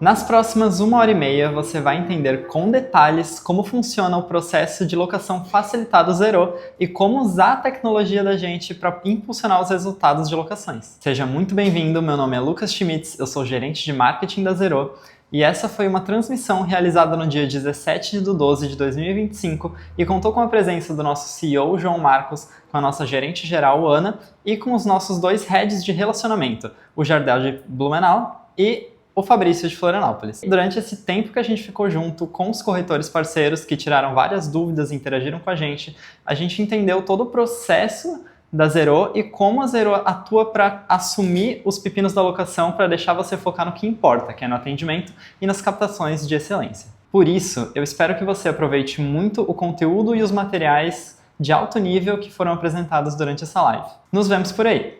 Nas próximas 1h30, você vai entender com detalhes como funciona o processo de locação facilitado Zero e como usar a tecnologia da gente para impulsionar os resultados de locações. Seja muito bem-vindo, meu nome é Lucas Schmitz, eu sou gerente de marketing da Zero e essa foi uma transmissão realizada no dia 17 de 12 de 2025 e contou com a presença do nosso CEO, João Marcos, com a nossa gerente geral, Ana, e com os nossos dois heads de relacionamento, o Jardel de Blumenau e o Fabrício de Florianópolis. Durante esse tempo que a gente ficou junto com os corretores parceiros que tiraram várias dúvidas e interagiram com a gente entendeu todo o processo da Zero e como a Zero atua para assumir os pepinos da locação para deixar você focar no que importa, que é no atendimento e nas captações de excelência. Por isso, eu espero que você aproveite muito o conteúdo e os materiais de alto nível que foram apresentados durante essa live. Nos vemos por aí!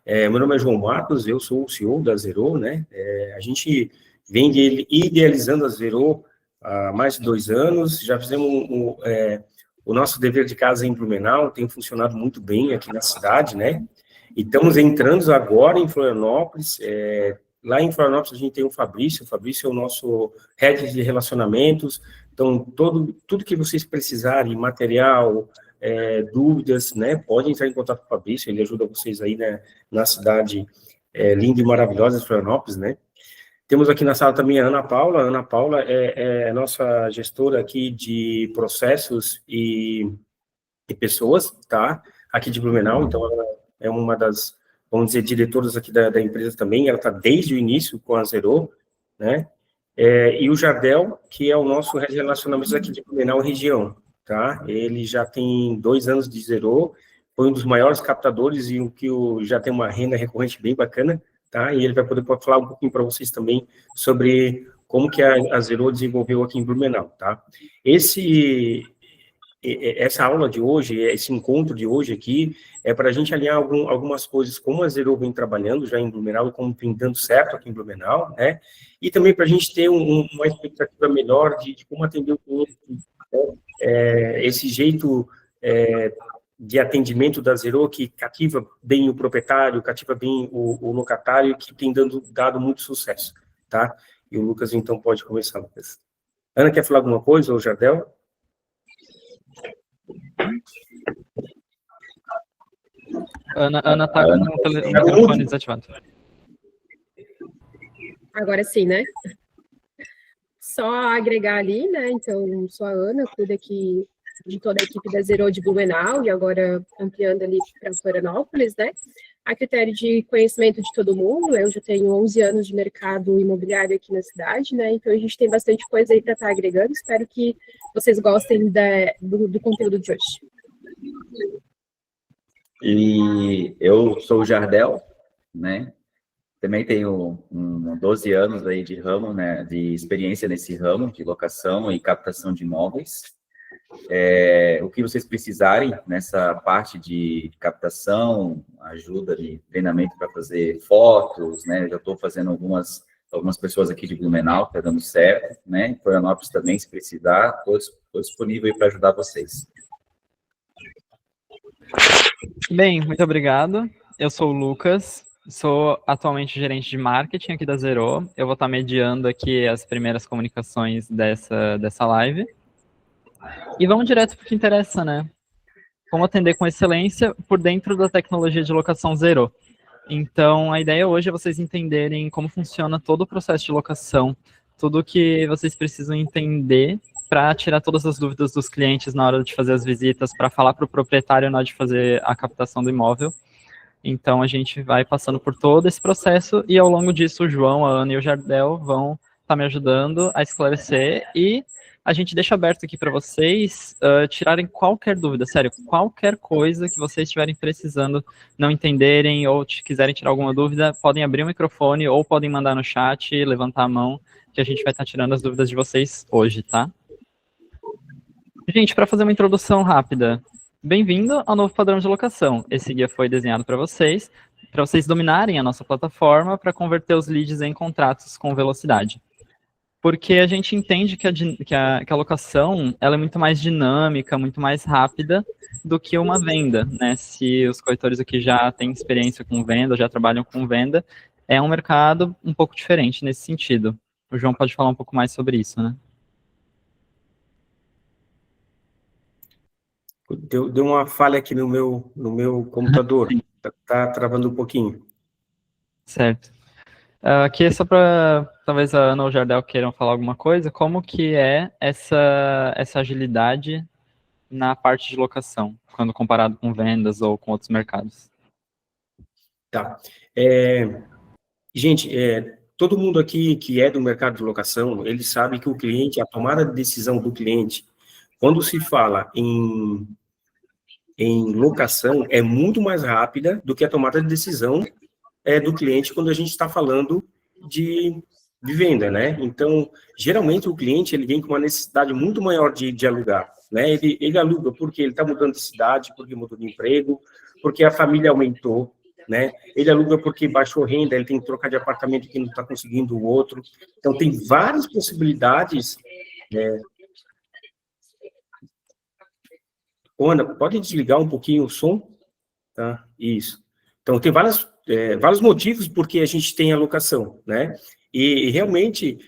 Meu nome é João Marcos, eu sou o CEO da Zero, né? A gente vem idealizando a Zero há mais de 2 anos, já fizemos o nosso dever de casa em Blumenau, tem funcionado muito bem aqui na cidade, né? E estamos entrando agora em Florianópolis, lá em Florianópolis a gente tem o Fabrício é o nosso head de relacionamentos, então tudo que vocês precisarem, material, dúvidas, né, podem entrar em contato com o Fabrício, ele ajuda vocês aí, né, na cidade linda e maravilhosa de Florianópolis, né. Temos aqui na sala também a Ana Paula é a nossa gestora aqui de processos e pessoas, tá, aqui de Blumenau, então ela é uma das, vamos dizer, diretoras aqui da empresa também, ela está desde o início com a Zero, né, e o Jardel, que é o nosso head de relacionamentos aqui de Blumenau região, tá? Ele já tem 2 anos de Zero, foi um dos maiores captadores e já tem uma renda recorrente bem bacana, tá? E ele vai poder falar um pouquinho para vocês também sobre como que a Zero desenvolveu aqui em Blumenau, tá? Essa aula de hoje, esse encontro de hoje aqui, é para a gente alinhar algumas coisas, como a Zero vem trabalhando já em Blumenau e como tem dando certo aqui em Blumenau, né? E também para a gente ter uma expectativa melhor de como atender o cliente, esse jeito de atendimento da Zero que cativa bem o proprietário, cativa bem o locatário, que tem dado muito sucesso, tá? E o Lucas, então, pode começar, Lucas. Ana, quer falar alguma coisa, ou Jardel? Ana está com o microfone desativado. Agora sim, né? Só agregar ali, né? Então, sou a Ana, cuido aqui de toda a equipe da Zero de Blumenau e agora ampliando ali para Florianópolis, né? A critério de conhecimento de todo mundo, eu já tenho 11 anos de mercado imobiliário aqui na cidade, né? Então, a gente tem bastante coisa aí para estar agregando. Espero que vocês gostem do conteúdo de hoje. E eu sou o Jardel, né? Também tenho 12 anos aí de ramo, né? De experiência nesse ramo de locação e captação de imóveis. O que vocês precisarem nessa parte de captação, ajuda de treinamento para fazer fotos, né? Eu já estou fazendo algumas pessoas aqui de Blumenau, está dando certo, né? Em Florianópolis também, se precisar, estou disponível para ajudar vocês. Bem, muito obrigado. Eu sou o Lucas, sou atualmente gerente de marketing aqui da Zero. Eu vou estar mediando aqui as primeiras comunicações dessa live. E vamos direto para o que interessa, né? Como atender com excelência por dentro da tecnologia de locação Zero. Então, a ideia hoje é vocês entenderem como funciona todo o processo de locação, tudo que vocês precisam entender para tirar todas as dúvidas dos clientes na hora de fazer as visitas, para falar para o proprietário na hora de fazer a captação do imóvel. Então, a gente vai passando por todo esse processo e, ao longo disso, o João, a Ana e o Jardel vão estar me ajudando a esclarecer e a gente deixa aberto aqui para vocês tirarem qualquer dúvida, sério, qualquer coisa que vocês estiverem precisando, não entenderem ou quiserem tirar alguma dúvida, podem abrir o microfone ou podem mandar no chat, levantar a mão, que a gente vai estar tirando as dúvidas de vocês hoje, tá? Gente, para fazer uma introdução rápida, bem-vindo ao novo padrão de locação. Esse guia foi desenhado para vocês dominarem a nossa plataforma para converter os leads em contratos com velocidade. Porque a gente entende que a locação ela é muito mais dinâmica, muito mais rápida do que uma venda, né? Se os corretores aqui já têm experiência com venda, já trabalham com venda, é um mercado um pouco diferente nesse sentido. O João pode falar um pouco mais sobre isso, né? Deu uma falha aqui no meu computador. Tá travando um pouquinho. Certo. Aqui é só para, talvez a Ana ou o Jardel queiram falar alguma coisa, como que é essa agilidade na parte de locação, quando comparado com vendas ou com outros mercados? Tá. Gente, todo mundo aqui que é do mercado de locação, ele sabe que o cliente, a tomada de decisão do cliente, quando se fala em locação, é muito mais rápida do que a tomada de decisão do cliente quando a gente está falando de venda, né? Então, geralmente o cliente ele vem com uma necessidade muito maior de alugar, né? Ele aluga porque ele está mudando de cidade, porque mudou de emprego, porque a família aumentou, né? Ele aluga porque baixou renda, ele tem que trocar de apartamento que não está conseguindo o outro. Então, tem várias possibilidades. Ana, pode desligar um pouquinho o som? Tá? Isso. Então, tem vários motivos porque a gente tem alocação, né? E realmente,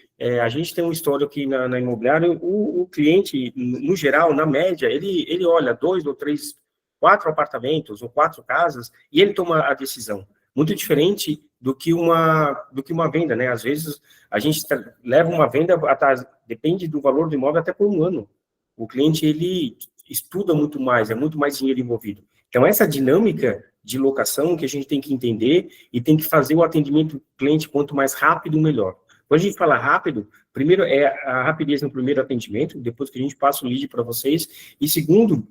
a gente tem uma história aqui na imobiliária, o cliente, no geral, na média, ele olha 2 ou 3, 4 apartamentos ou 4 casas e ele toma a decisão. Muito diferente do que uma venda, né? Às vezes, a gente leva uma venda, depende do valor do imóvel, até por um ano. O cliente, ele estuda muito mais, é muito mais dinheiro envolvido. Então, essa dinâmica de locação que a gente tem que entender e tem que fazer o atendimento do cliente quanto mais rápido, melhor. Quando a gente fala rápido, primeiro é a rapidez no primeiro atendimento, depois que a gente passa o lead para vocês, e segundo,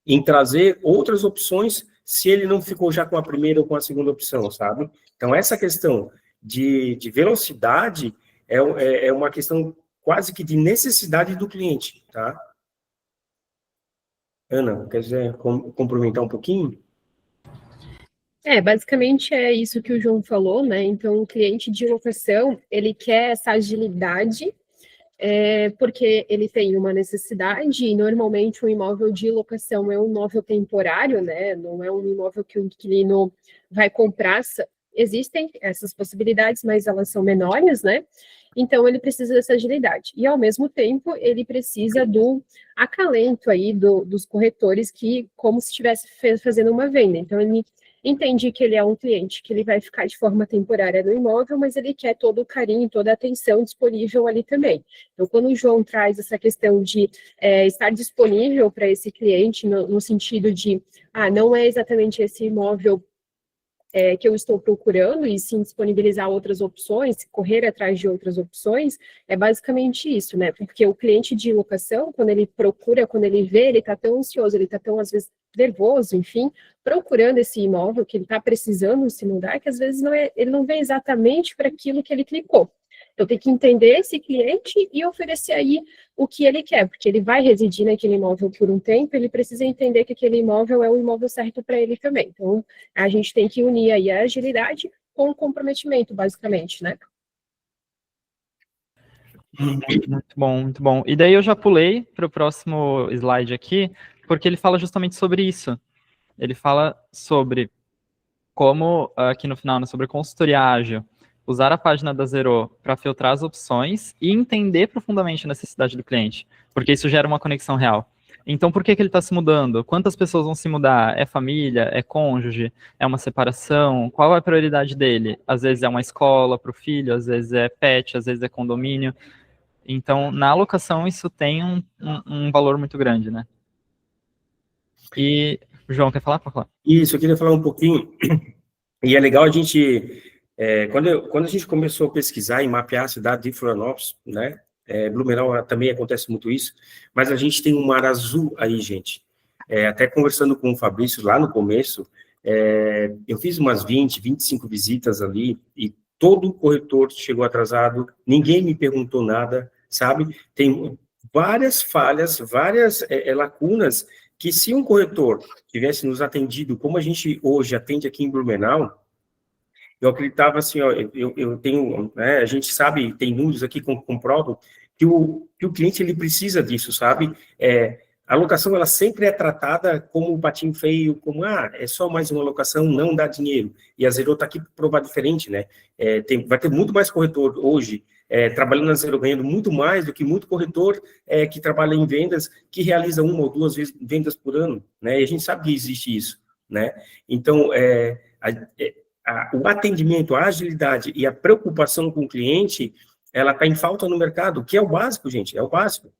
em trazer outras opções se ele não ficou já com a primeira ou com a segunda opção, sabe? Então, essa questão de velocidade é uma questão quase que de necessidade do cliente, tá? Ana, quer dizer, complementar um pouquinho? Basicamente é isso que o João falou, né? Então, o cliente de locação, ele quer essa agilidade, porque ele tem uma necessidade, e normalmente um imóvel de locação é um imóvel temporário, né? Não é um imóvel que o inquilino vai comprar. Existem essas possibilidades, mas elas são menores, né? Então, ele precisa dessa agilidade. E, ao mesmo tempo, ele precisa do acalento aí dos corretores, que como se estivesse fazendo uma venda. Então, ele entende que ele é um cliente que ele vai ficar de forma temporária no imóvel, mas ele quer todo o carinho, toda a atenção disponível ali também. Então, quando o João traz essa questão de estar disponível para esse cliente, no sentido de, não é exatamente esse imóvel que eu estou procurando, e sim disponibilizar outras opções, correr atrás de outras opções, é basicamente isso, né? Porque o cliente de locação, quando ele procura, quando ele vê, ele está tão ansioso, ele está tão, às vezes, nervoso, enfim, procurando esse imóvel que ele está precisando se mudar, que às vezes ele não vê exatamente para aquilo que ele clicou. Então, tem que entender esse cliente e oferecer aí o que ele quer, porque ele vai residir naquele imóvel por um tempo, ele precisa entender que aquele imóvel é o imóvel certo para ele também. Então, a gente tem que unir aí a agilidade com o comprometimento, basicamente, né? Muito bom, muito bom. E daí eu já pulei para o próximo slide aqui, porque ele fala justamente sobre isso. Ele fala sobre como, aqui no final, né, sobre consultoria ágil, usar a página da Zero para filtrar as opções e entender profundamente a necessidade do cliente, porque isso gera uma conexão real. Então, por que ele está se mudando? Quantas pessoas vão se mudar? É família? É cônjuge? É uma separação? Qual é a prioridade dele? Às vezes é uma escola para o filho, às vezes é pet, às vezes é condomínio. Então, na alocação, isso tem um valor muito grande, né? E, João, quer falar? Pode falar. Isso, eu queria falar um pouquinho, e é legal a gente, quando a gente começou a pesquisar e mapear a cidade de Florianópolis, né, Blumenau também acontece muito isso, mas a gente tem um mar azul aí, gente. Até conversando com o Fabrício lá no começo, eu fiz umas 20, 25 visitas ali, e todo corretor chegou atrasado, ninguém me perguntou nada, sabe? Tem várias falhas, várias lacunas, que se um corretor tivesse nos atendido como a gente hoje atende aqui em Blumenau, eu acreditava assim, ó, eu tenho, né, a gente sabe, tem números aqui que comprovam que o cliente, ele precisa disso, sabe? a locação, ela sempre é tratada como um patinho feio, como, é só mais uma locação, não dá dinheiro. E a Zero está aqui para provar diferente, né? Vai ter muito mais corretor hoje trabalhando na Zero, ganhando muito mais do que muito corretor que trabalha em vendas, que realiza 1 ou 2 vezes vendas por ano, né? E a gente sabe que existe isso, né? Então, o atendimento, a agilidade e a preocupação com o cliente, ela está em falta no mercado, que é o básico, gente, é o básico.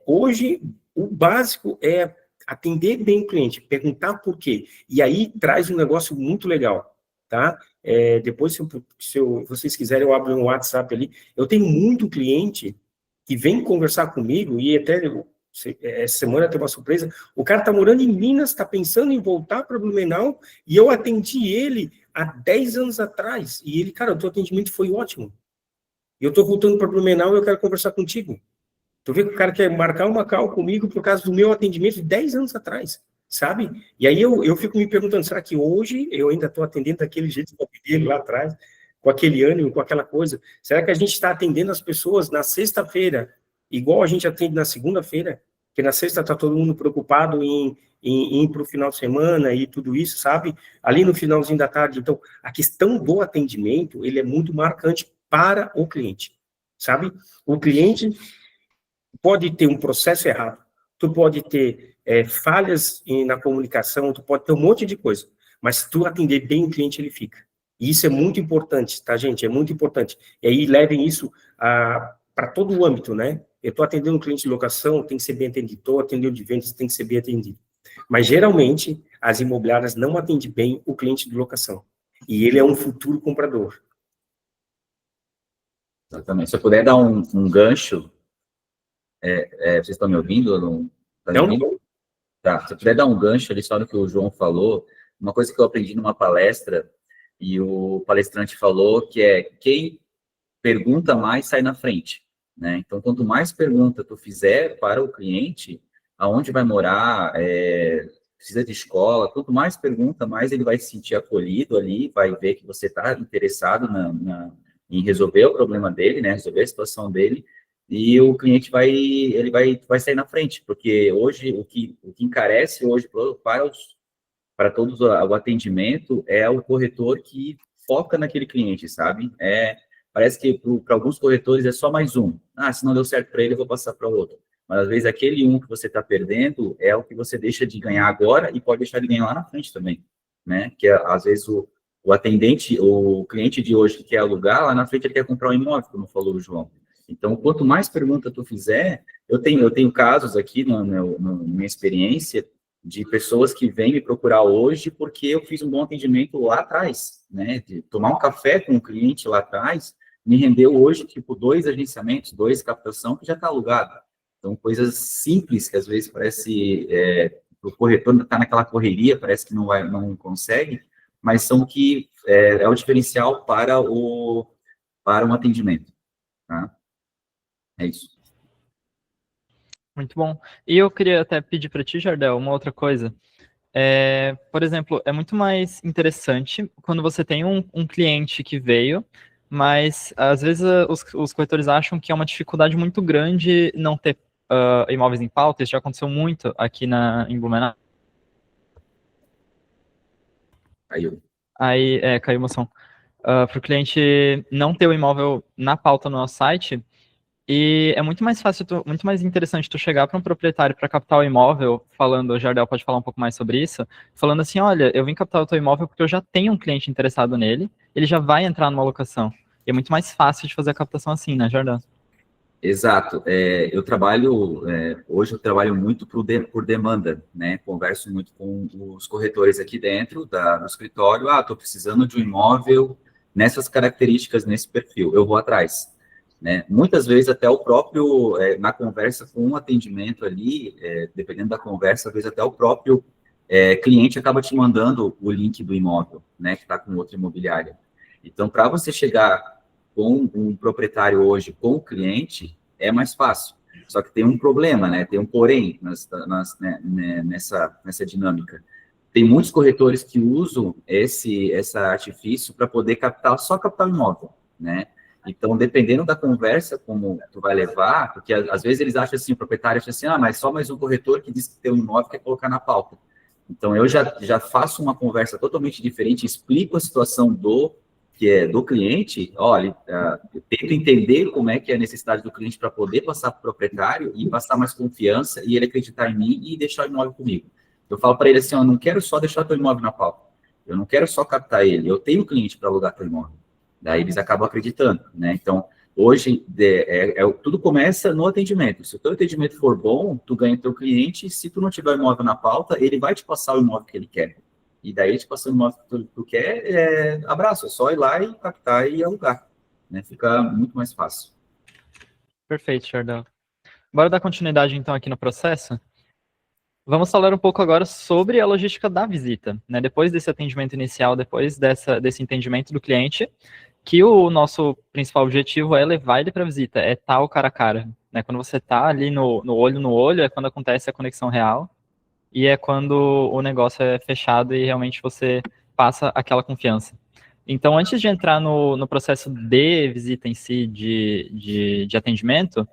Hoje, o básico é atender bem o cliente, perguntar por quê. E aí traz um negócio muito legal, tá? Depois, se vocês quiserem, eu abro um WhatsApp ali. Eu tenho muito cliente que vem conversar comigo, e até essa semana tem uma surpresa, o cara está morando em Minas, está pensando em voltar para Blumenau, e eu atendi ele há 10 anos atrás, e ele, cara, o teu atendimento foi ótimo. E eu estou voltando para Blumenau e eu quero conversar contigo. Tu vê que o cara quer marcar uma call comigo por causa do meu atendimento de 10 anos atrás, sabe? E aí eu fico me perguntando, será que hoje eu ainda estou atendendo daquele jeito que eu atendi ele lá atrás, com aquele ânimo, com aquela coisa? Será que a gente está atendendo as pessoas na sexta-feira, igual a gente atende na segunda-feira? Porque na sexta está todo mundo preocupado em ir para o final de semana e tudo isso, sabe? Ali no finalzinho da tarde. Então, a questão do atendimento, ele é muito marcante para o cliente, sabe? O cliente pode ter um processo errado, tu pode ter falhas na comunicação, tu pode ter um monte de coisa, mas se tu atender bem o cliente, ele fica. E isso é muito importante, tá, gente? É muito importante. E aí levem isso para todo o âmbito, né? Eu estou atendendo um cliente de locação, tem que ser bem atendido. Estou atendendo de vendas, tem que ser bem atendido. Mas, geralmente, as imobiliárias não atendem bem o cliente de locação. E ele é um futuro comprador. Exatamente. Se eu puder dar um gancho, vocês estão me ouvindo ou não? Tá me ouvindo? Tá. Se eu puder dar um gancho ali só no que o João falou, uma coisa que eu aprendi numa palestra, e o palestrante falou que quem pergunta mais sai na frente, né? Então, quanto mais pergunta tu fizer para o cliente, aonde vai morar, precisa de escola, quanto mais pergunta, mais ele vai se sentir acolhido ali, vai ver que você está interessado em resolver o problema dele, né? Resolver a situação dele, e o cliente vai sair na frente, porque hoje o que encarece hoje para todos o atendimento é o corretor que foca naquele cliente, sabe? Parece que para alguns corretores é só mais um. Se não deu certo para ele, eu vou passar para outro. Mas às vezes aquele um que você está perdendo é o que você deixa de ganhar agora e pode deixar de ganhar lá na frente também, né? Que às vezes o atendente, o cliente de hoje que quer alugar, lá na frente ele quer comprar um imóvel, como falou o João. Então, quanto mais pergunta tu fizer, eu tenho casos aqui na minha experiência de pessoas que vêm me procurar hoje porque eu fiz um bom atendimento lá atrás, né? De tomar um café com um cliente lá atrás, me rendeu hoje, tipo, 2 agenciamentos, 2 captação que já está alugado. Então, coisas simples que às vezes parece, o corretor está naquela correria, parece que não consegue, mas são que é o diferencial para um atendimento, tá? É isso. Muito bom. E eu queria até pedir para ti, Jardel, uma outra coisa. Por exemplo, é muito mais interessante quando você tem um cliente que veio, mas às vezes os corretores acham que é uma dificuldade muito grande não ter imóveis em pauta. Isso já aconteceu muito aqui em Blumenau. Caiu. Aí caiu uma som. Para o cliente não ter o imóvel na pauta no nosso site. E é muito mais fácil, muito mais interessante tu chegar para um proprietário para captar o imóvel, falando, o Jardel pode falar um pouco mais sobre isso, falando assim, olha, eu vim captar o teu imóvel porque eu já tenho um cliente interessado nele, ele já vai entrar numa locação. E é muito mais fácil de fazer a captação assim, né, Jardel? Exato. Hoje eu trabalho muito por demanda, né? Converso muito com os corretores aqui dentro do escritório. Estou precisando de um imóvel nessas características, nesse perfil. Eu vou atrás, né? Muitas vezes até o próprio, na conversa com o atendimento ali, dependendo da conversa, às vezes até o próprio cliente acaba te mandando o link do imóvel, né? Que está com outra imobiliária. Então, para você chegar com um proprietário hoje, com o cliente, é mais fácil. Só que tem um problema, né? Tem um porém nessa dinâmica. Tem muitos corretores que usam esse artifício para poder só captar o imóvel, né? Então, dependendo da conversa, como tu vai levar, porque às vezes eles acham assim, o proprietário acha assim, mas só mais um corretor que diz que tem um imóvel quer colocar na pauta. Então, eu já faço uma conversa totalmente diferente, explico a situação do cliente, olha, eu tento entender como é que é a necessidade do cliente para poder passar para o proprietário e passar mais confiança e ele acreditar em mim e deixar o imóvel comigo. Eu falo para ele assim, eu não quero só deixar teu imóvel na pauta, eu não quero só captar ele, eu tenho cliente para alugar teu imóvel. Daí eles acabam acreditando, né? Então, hoje, tudo começa no atendimento. Se o teu atendimento for bom, tu ganha teu cliente, se tu não tiver o imóvel na pauta, ele vai te passar o imóvel que ele quer. E daí, te passando o imóvel que tu quer, abraço, é só ir lá e captar e alugar, né? Fica muito mais fácil. Perfeito, Jardel. Bora dar continuidade, então, aqui no processo? Vamos falar um pouco agora sobre a logística da visita, né? Depois desse atendimento inicial, depois desse entendimento do cliente, que o nosso principal objetivo é levar ele para a visita, é estar o cara a cara, né? Quando você está ali no olho, é quando acontece a conexão real e é quando o negócio é fechado e realmente você passa aquela confiança. Então, antes de entrar no processo de visita em si, de atendimento,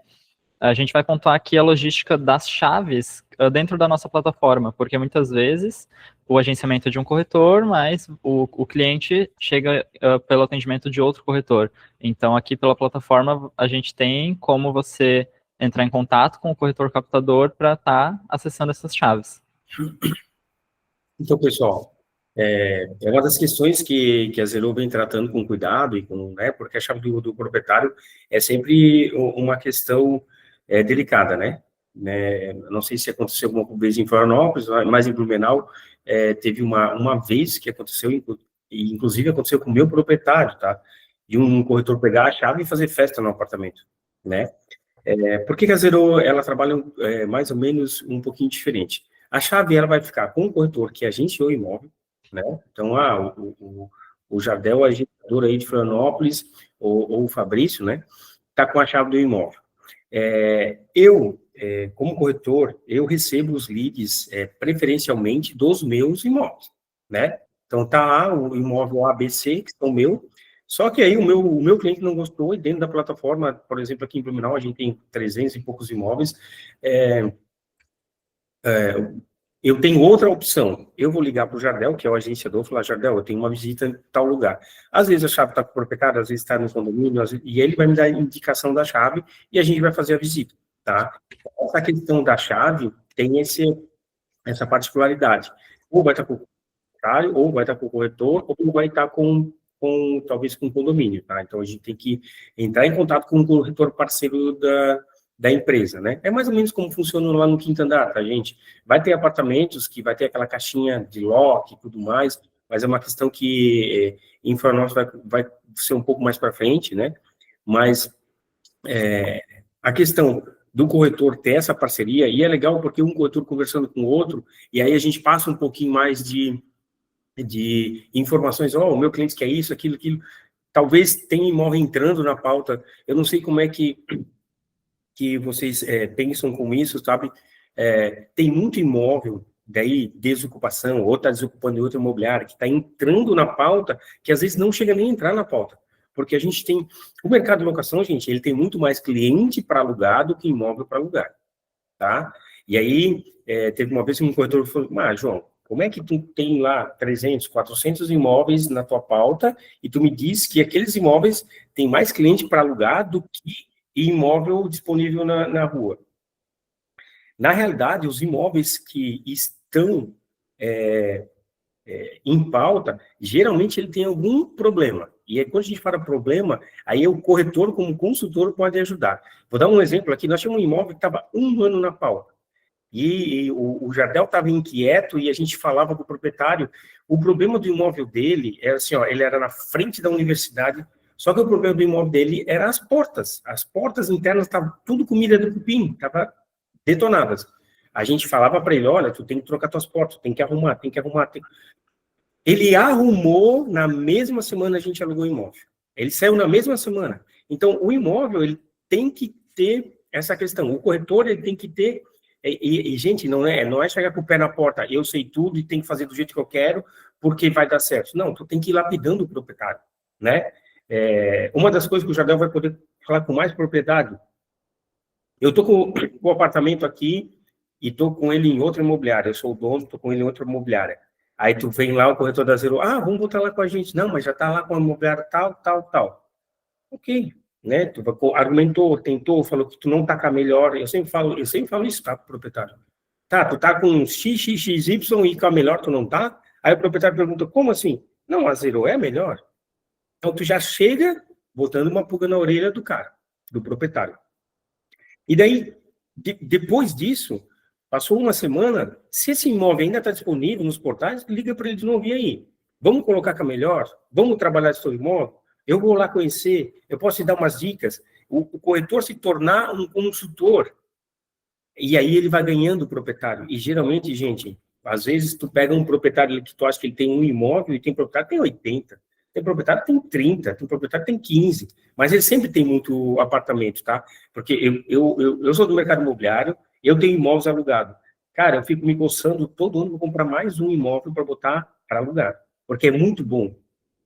a gente vai pontuar aqui a logística das chaves dentro da nossa plataforma, porque muitas vezes o agenciamento é de um corretor, mas o cliente chega pelo atendimento de outro corretor. Então, aqui pela plataforma, a gente tem como você entrar em contato com o corretor captador para estar acessando essas chaves. Então, pessoal, é uma das questões que a Zero vem tratando com cuidado, né, porque a chave do proprietário é sempre uma questão delicada, né? Não sei se aconteceu alguma vez em Florianópolis, mas em Blumenau teve uma vez que aconteceu, e inclusive aconteceu com o meu proprietário, tá? De um corretor pegar a chave e fazer festa no apartamento, né? Por que a Zero, ela trabalha mais ou menos um pouquinho diferente? A chave, ela vai ficar com o corretor que agenciou o imóvel, né? Então, o Jardel, a agenciador aí de Florianópolis, ou o Fabrício, né? Tá com a chave do imóvel. Como corretor, eu recebo os leads preferencialmente dos meus imóveis, né? Então, tá lá o imóvel ABC, que são meu, só que aí o meu cliente não gostou, e dentro da plataforma, por exemplo, aqui em Blumenau, a gente tem 300 e poucos imóveis, eu tenho outra opção. Eu vou ligar para o Jardel, que é o agenciador, falar, Jardel, eu tenho uma visita em tal lugar. Às vezes a chave está com o proprietário, às vezes está no condomínio, e ele vai me dar a indicação da chave e a gente vai fazer a visita, tá? Essa questão da chave tem essa particularidade. Ou vai estar com o proprietário, ou vai estar com o corretor, ou vai estar talvez com o condomínio, tá? Então a gente tem que entrar em contato com o corretor parceiro da empresa, né? É mais ou menos como funciona lá no quinto andar, tá, gente? Vai ter apartamentos que vai ter aquela caixinha de lock e tudo mais, mas é uma questão que em Florianópolis vai ser um pouco mais para frente, né? Mas a questão do corretor ter essa parceria, e é legal porque um corretor conversando com o outro, e aí a gente passa um pouquinho mais de informações, o meu cliente quer isso, aquilo, talvez tenha imóvel entrando na pauta, eu não sei como é que vocês pensam com isso, sabe? Tem muito imóvel, daí desocupação, ou está desocupando outra imobiliária, que está entrando na pauta, que às vezes não chega nem a entrar na pauta, porque a gente tem, o mercado de locação, gente, ele tem muito mais cliente para alugar do que imóvel para alugar, tá? E aí, teve uma vez que um corretor falou, João, como é que tu tem lá 300, 400 imóveis na tua pauta e tu me diz que aqueles imóveis têm mais cliente para alugar do que imóvel disponível na rua? Na realidade, os imóveis que estão em pauta, geralmente ele tem algum problema. E aí, quando a gente fala problema, aí o corretor, como consultor, pode ajudar. Vou dar um exemplo aqui. Nós tínhamos um imóvel que estava 1 ano na pauta. E o Jardel estava inquieto e a gente falava com o proprietário. O problema do imóvel dele era assim, ele era na frente da universidade, só que o problema do imóvel dele era as portas. As portas internas estavam tudo com milha do cupim, estavam detonadas. A gente falava para ele, olha, tu tem que trocar tuas portas, tem que arrumar. Ele arrumou, na mesma semana a gente alugou o imóvel. Ele saiu na mesma semana. Então, o imóvel, ele tem que ter essa questão. O corretor, ele tem que ter... gente, não é chegar com o pé na porta, eu sei tudo e tem que fazer do jeito que eu quero, porque vai dar certo. Não, tu tem que ir lapidando o proprietário, né? Uma das coisas que o Jardel vai poder falar com mais propriedade, eu estou com o apartamento aqui e estou com ele em outra imobiliária, eu sou o dono, estou com ele em outra imobiliária. Aí tu vem lá, o corretor da Zero, vamos botar lá com a gente. Não, mas já está lá com a imobiliária tal, tal, tal. Ok, né? Tu argumentou, tentou, falou que tu não está com a melhor. Eu sempre falo isso, tá, pro proprietário. Tá, tu tá com XXXY e com a melhor tu não tá? Aí o proprietário pergunta, como assim? Não, a Zero é melhor. Então tu já chega botando uma pulga na orelha do cara, do proprietário. E daí, depois disso, passou uma semana, se esse imóvel ainda está disponível nos portais, liga para ele de novo, e aí? Vamos colocar com a melhor? Vamos trabalhar esse seu imóvel? Eu vou lá conhecer, eu posso te dar umas dicas. O corretor se tornar um consultor. E aí ele vai ganhando o proprietário. E geralmente, gente, às vezes tu pega um proprietário que tu acha que ele tem um imóvel e tem proprietário que tem 80. Tem proprietário que tem 30, tem proprietário que tem 15. Mas ele sempre tem muito apartamento, tá? Porque eu sou do mercado imobiliário, eu tenho imóveis alugados. Cara, eu fico me coçando todo ano para comprar mais um imóvel para botar para alugar. Porque é muito bom.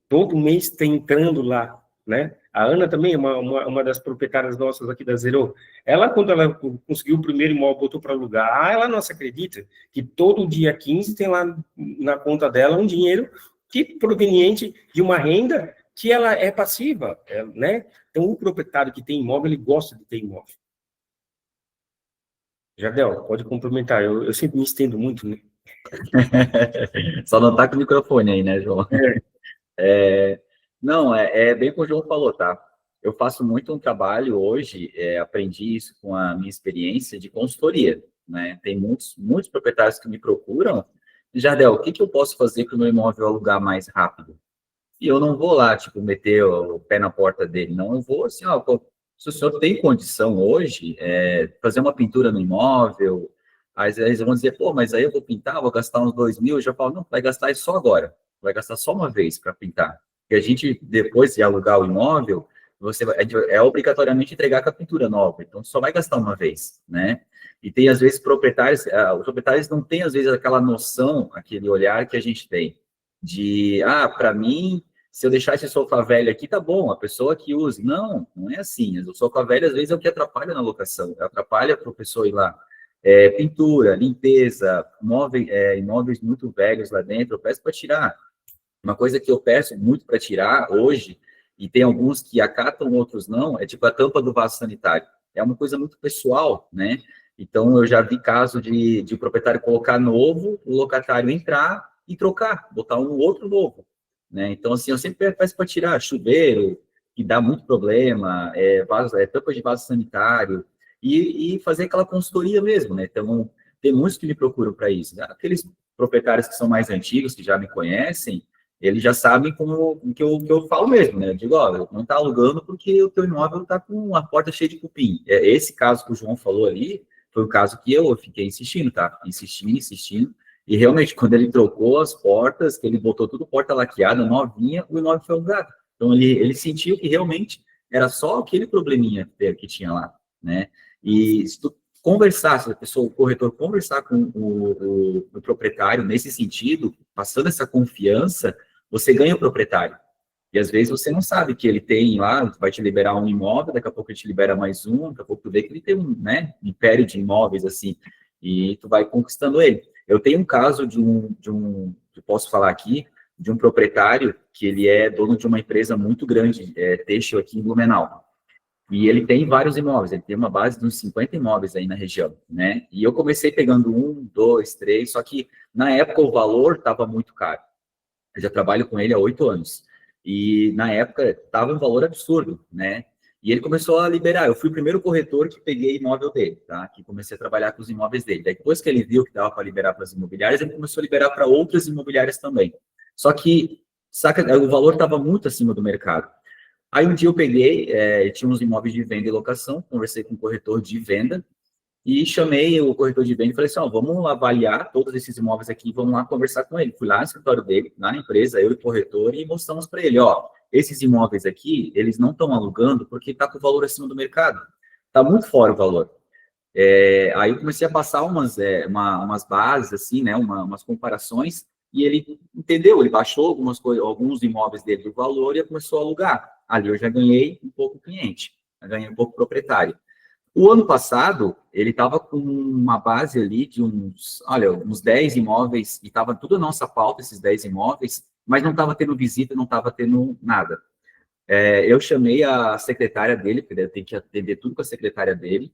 Todo mês tem entrando lá, né? A Ana também é uma das proprietárias nossas aqui da Zero. Ela, quando ela conseguiu o primeiro imóvel, botou para alugar, ela não se acredita que todo dia 15 tem lá na conta dela um dinheiro que proveniente de uma renda que ela é passiva, né? Então, o proprietário que tem imóvel, ele gosta de ter imóvel. Jardel, pode complementar. Eu sempre me estendo muito, né? Só não tá com o microfone aí, né, João? Não, é bem como o João falou, tá? Eu faço muito um trabalho hoje, aprendi isso com a minha experiência de consultoria, né? Tem muitos proprietários que me procuram, Jardel, o que eu posso fazer para o meu imóvel alugar mais rápido? E eu não vou lá, tipo, meter o pé na porta dele, não. Eu vou assim, pô, se o senhor tem condição hoje, fazer uma pintura no imóvel, aí eles vão dizer, pô, mas aí eu vou pintar, vou gastar uns 2.000, eu já falo, não, vai gastar só agora, vai gastar só uma vez para pintar. E a gente, depois de alugar o imóvel, você obrigatoriamente entregar com a pintura nova, então só vai gastar uma vez, né? E tem, às vezes, os proprietários não têm, às vezes, aquela noção, aquele olhar que a gente tem, de, para mim, se eu deixar esse sofá velho aqui, tá bom, a pessoa que use. Não, não é assim. O sofá velho, às vezes, é o que atrapalha na locação, atrapalha para o pessoa ir lá. Pintura, limpeza, imóveis muito velhos lá dentro, eu peço para tirar. Uma coisa que eu peço muito para tirar hoje, e tem alguns que acatam, outros não, é tipo a tampa do vaso sanitário. É uma coisa muito pessoal, né? Então, eu já vi caso de o proprietário colocar novo, o locatário entrar e trocar, botar um outro novo, né? Então, assim, eu sempre peço para tirar chuveiro, que dá muito problema, tampa de vaso sanitário, e fazer aquela consultoria mesmo, né? Então, tem muitos que me procuram para isso. Aqueles proprietários que são mais antigos, que já me conhecem, eles já sabem que eu falo mesmo, né? Eu digo, não está alugando porque o teu imóvel está com a porta cheia de cupim. Esse caso que o João falou ali, foi o caso que eu fiquei insistindo, tá? Insistindo. E realmente, quando ele trocou as portas, que ele botou tudo porta laqueada, novinha, o imóvel foi alugado. Então, ele sentiu que realmente era só aquele probleminha que tinha lá, né? E se tu conversar, se o corretor conversar com o proprietário nesse sentido, passando essa confiança, você ganha o proprietário. E às vezes você não sabe que ele tem lá, vai te liberar um imóvel, daqui a pouco ele te libera mais um, daqui a pouco tu vê que ele tem um império de imóveis, assim, e tu vai conquistando ele. Eu tenho um caso eu posso falar aqui, de um proprietário que ele é dono de uma empresa muito grande, têxtil aqui em Blumenau. E ele tem vários imóveis, ele tem uma base de uns 50 imóveis aí na região, né? E eu comecei pegando 1, 2, 3, só que na época o valor estava muito caro. Eu já trabalho com ele há 8 anos. E na época estava um valor absurdo, né? E ele começou a liberar. Eu fui o primeiro corretor que peguei imóvel dele, tá? Que comecei a trabalhar com os imóveis dele. Daí, depois que ele viu que dava para liberar para as imobiliárias, ele começou a liberar para outras imobiliárias também. Só que, o valor estava muito acima do mercado. Aí um dia eu peguei, tinha uns imóveis de venda e locação, conversei com o corretor de venda e chamei o corretor de venda e falei assim, vamos avaliar todos esses imóveis aqui, vamos lá conversar com ele. Fui lá no escritório dele, lá na empresa, eu e o corretor, e mostramos para ele, esses imóveis aqui, eles não estão alugando porque está com o valor acima do mercado. Está muito fora o valor. Aí eu comecei a passar umas bases, assim, né, umas comparações, e ele entendeu, ele baixou algumas coisas, alguns imóveis dele do valor e começou a alugar. Ali eu já ganhei um pouco cliente, já ganhei um pouco proprietário. O ano passado, ele estava com uma base ali de uns 10 imóveis, e estava tudo a nossa pauta, esses 10 imóveis, mas não estava tendo visita, não estava tendo nada. Eu chamei a secretária dele, porque ele tem que atender tudo com a secretária dele,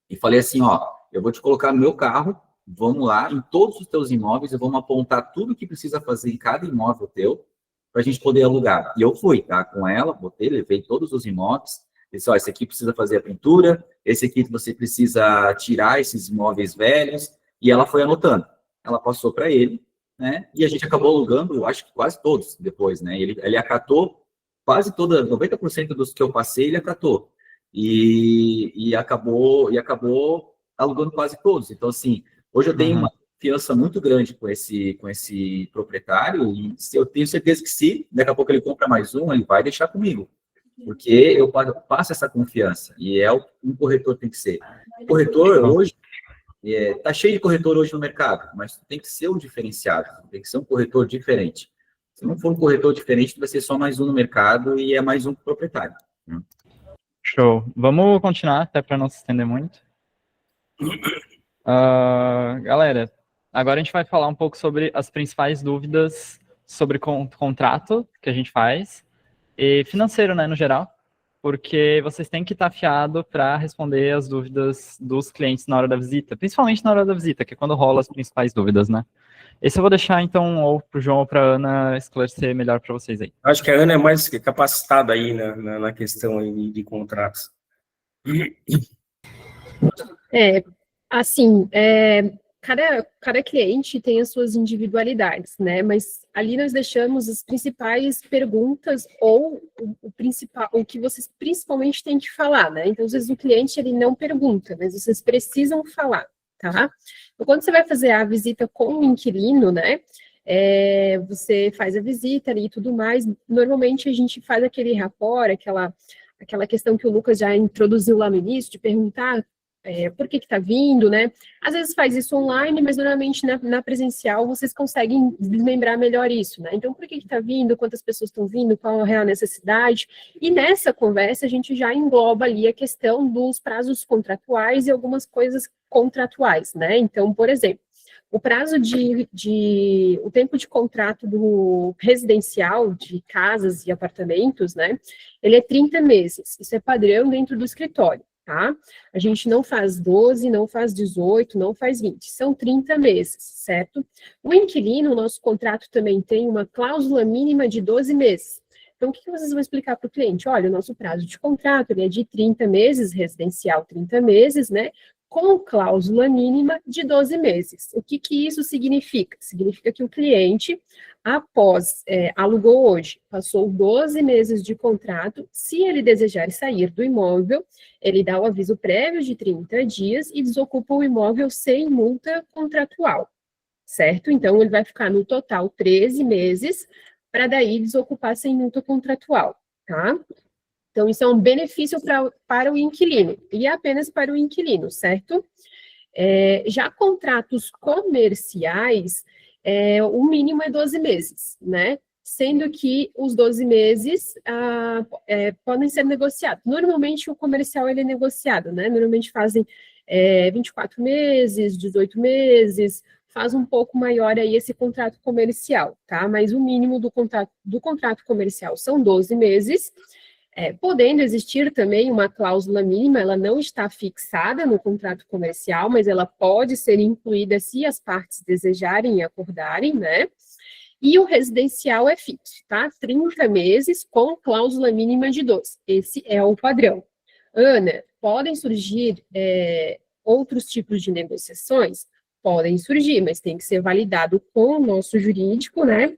e falei assim, ó, eu vou te colocar no meu carro, vamos lá, em todos os teus imóveis, eu vou apontar tudo que precisa fazer em cada imóvel teu, para a gente poder alugar. E eu fui, tá, com ela, levei todos os imóveis, disse, ó, esse aqui precisa fazer a pintura, esse aqui você precisa tirar esses imóveis velhos, e ela foi anotando. Ela passou para ele, né, e a gente acabou alugando, acho que quase todos depois, né, ele acatou quase 90% dos que eu passei, ele acatou. E acabou alugando quase todos. Então, assim, hoje eu tenho uma confiança muito grande com esse proprietário, e eu tenho certeza que se daqui a pouco ele compra mais um, ele vai deixar comigo. Porque eu passo essa confiança, e é o que um corretor tem que ser. O corretor hoje, tá cheio de corretor hoje no mercado, mas tem que ser um diferenciado, tem que ser um corretor diferente. Se não for um corretor diferente, vai ser só mais um no mercado e é mais um proprietário. Show. Vamos continuar, até para não se estender muito. Galera, agora a gente vai falar um pouco sobre as principais dúvidas sobre contrato que a gente faz e financeiro, né, no geral, porque vocês têm que estar afiado para responder as dúvidas dos clientes na hora da visita, principalmente na hora da visita, que é quando rola as principais dúvidas, né? Esse eu vou deixar, então, ou para o João ou para a Ana esclarecer melhor para vocês aí. Acho que a Ana é mais capacitada aí na questão aí de contratos. Assim, cada cliente tem as suas individualidades, né? Mas ali nós deixamos as principais perguntas ou o principal, o que vocês principalmente têm que falar, né? Então, às vezes o cliente ele não pergunta, mas vocês precisam falar, tá? Então, quando você vai fazer a visita com o inquilino, né? Você faz a visita ali e tudo mais. Normalmente a gente faz aquele rapport, aquela questão que o Lucas já introduziu lá no início, de perguntar por que está vindo, né? Às vezes faz isso online, mas normalmente na presencial vocês conseguem desmembrar melhor isso, né? Então, por que está vindo, quantas pessoas estão vindo, qual a real necessidade? E nessa conversa a gente já engloba ali a questão dos prazos contratuais e algumas coisas contratuais, né? Então, por exemplo, o prazo o tempo de contrato do residencial, de casas e apartamentos, né? Ele é 30 meses. Isso é padrão dentro do escritório, tá? A gente não faz 12, não faz 18, não faz 20. São 30 meses, certo? O inquilino, o nosso contrato também tem uma cláusula mínima de 12 meses. Então, o que vocês vão explicar para o cliente? Olha, o nosso prazo de contrato ele é de 30 meses, residencial 30 meses, né? Com cláusula mínima de 12 meses. O que isso significa? Significa que o cliente, após alugou hoje, passou 12 meses de contrato, se ele desejar sair do imóvel, ele dá o aviso prévio de 30 dias e desocupa o imóvel sem multa contratual, certo? Então, ele vai ficar no total 13 meses, para daí desocupar sem multa contratual, tá? Então, isso é um benefício para o inquilino, e apenas para o inquilino, certo? Já contratos comerciais, o mínimo é 12 meses, né? Sendo que os 12 meses podem ser negociados. Normalmente, o comercial ele é negociado, né? Normalmente fazem 24 meses, 18 meses, faz um pouco maior aí esse contrato comercial, tá? Mas o mínimo do contrato comercial são 12 meses, podendo existir também uma cláusula mínima, ela não está fixada no contrato comercial, mas ela pode ser incluída se as partes desejarem e acordarem, né? E o residencial é fixo, tá? 30 meses com cláusula mínima de 12. Esse é o padrão. Ana, podem surgir outros tipos de negociações? Podem surgir, mas tem que ser validado com o nosso jurídico, né?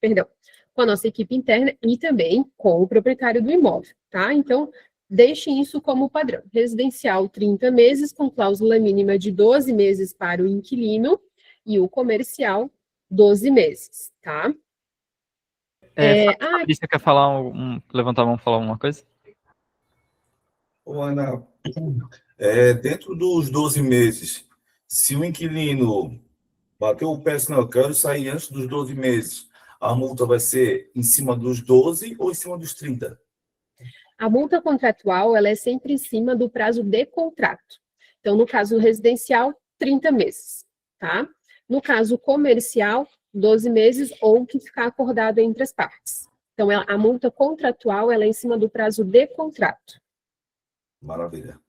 Perdão, com a nossa equipe interna e também com o proprietário do imóvel, tá? Então, deixem isso como padrão. Residencial, 30 meses, com cláusula mínima de 12 meses para o inquilino, e o comercial, 12 meses, tá? Patrícia quer falar, levantar a mão e falar alguma coisa? Ô, Ana, dentro dos 12 meses, se o inquilino Bateu o pé, senão eu quero sair antes dos 12 meses. A multa vai ser em cima dos 12 ou em cima dos 30? A multa contratual, ela é sempre em cima do prazo de contrato. Então, no caso residencial, 30 meses, tá? No caso comercial, 12 meses ou o que ficar acordado entre as partes. Então, a multa contratual, ela é em cima do prazo de contrato. Maravilha.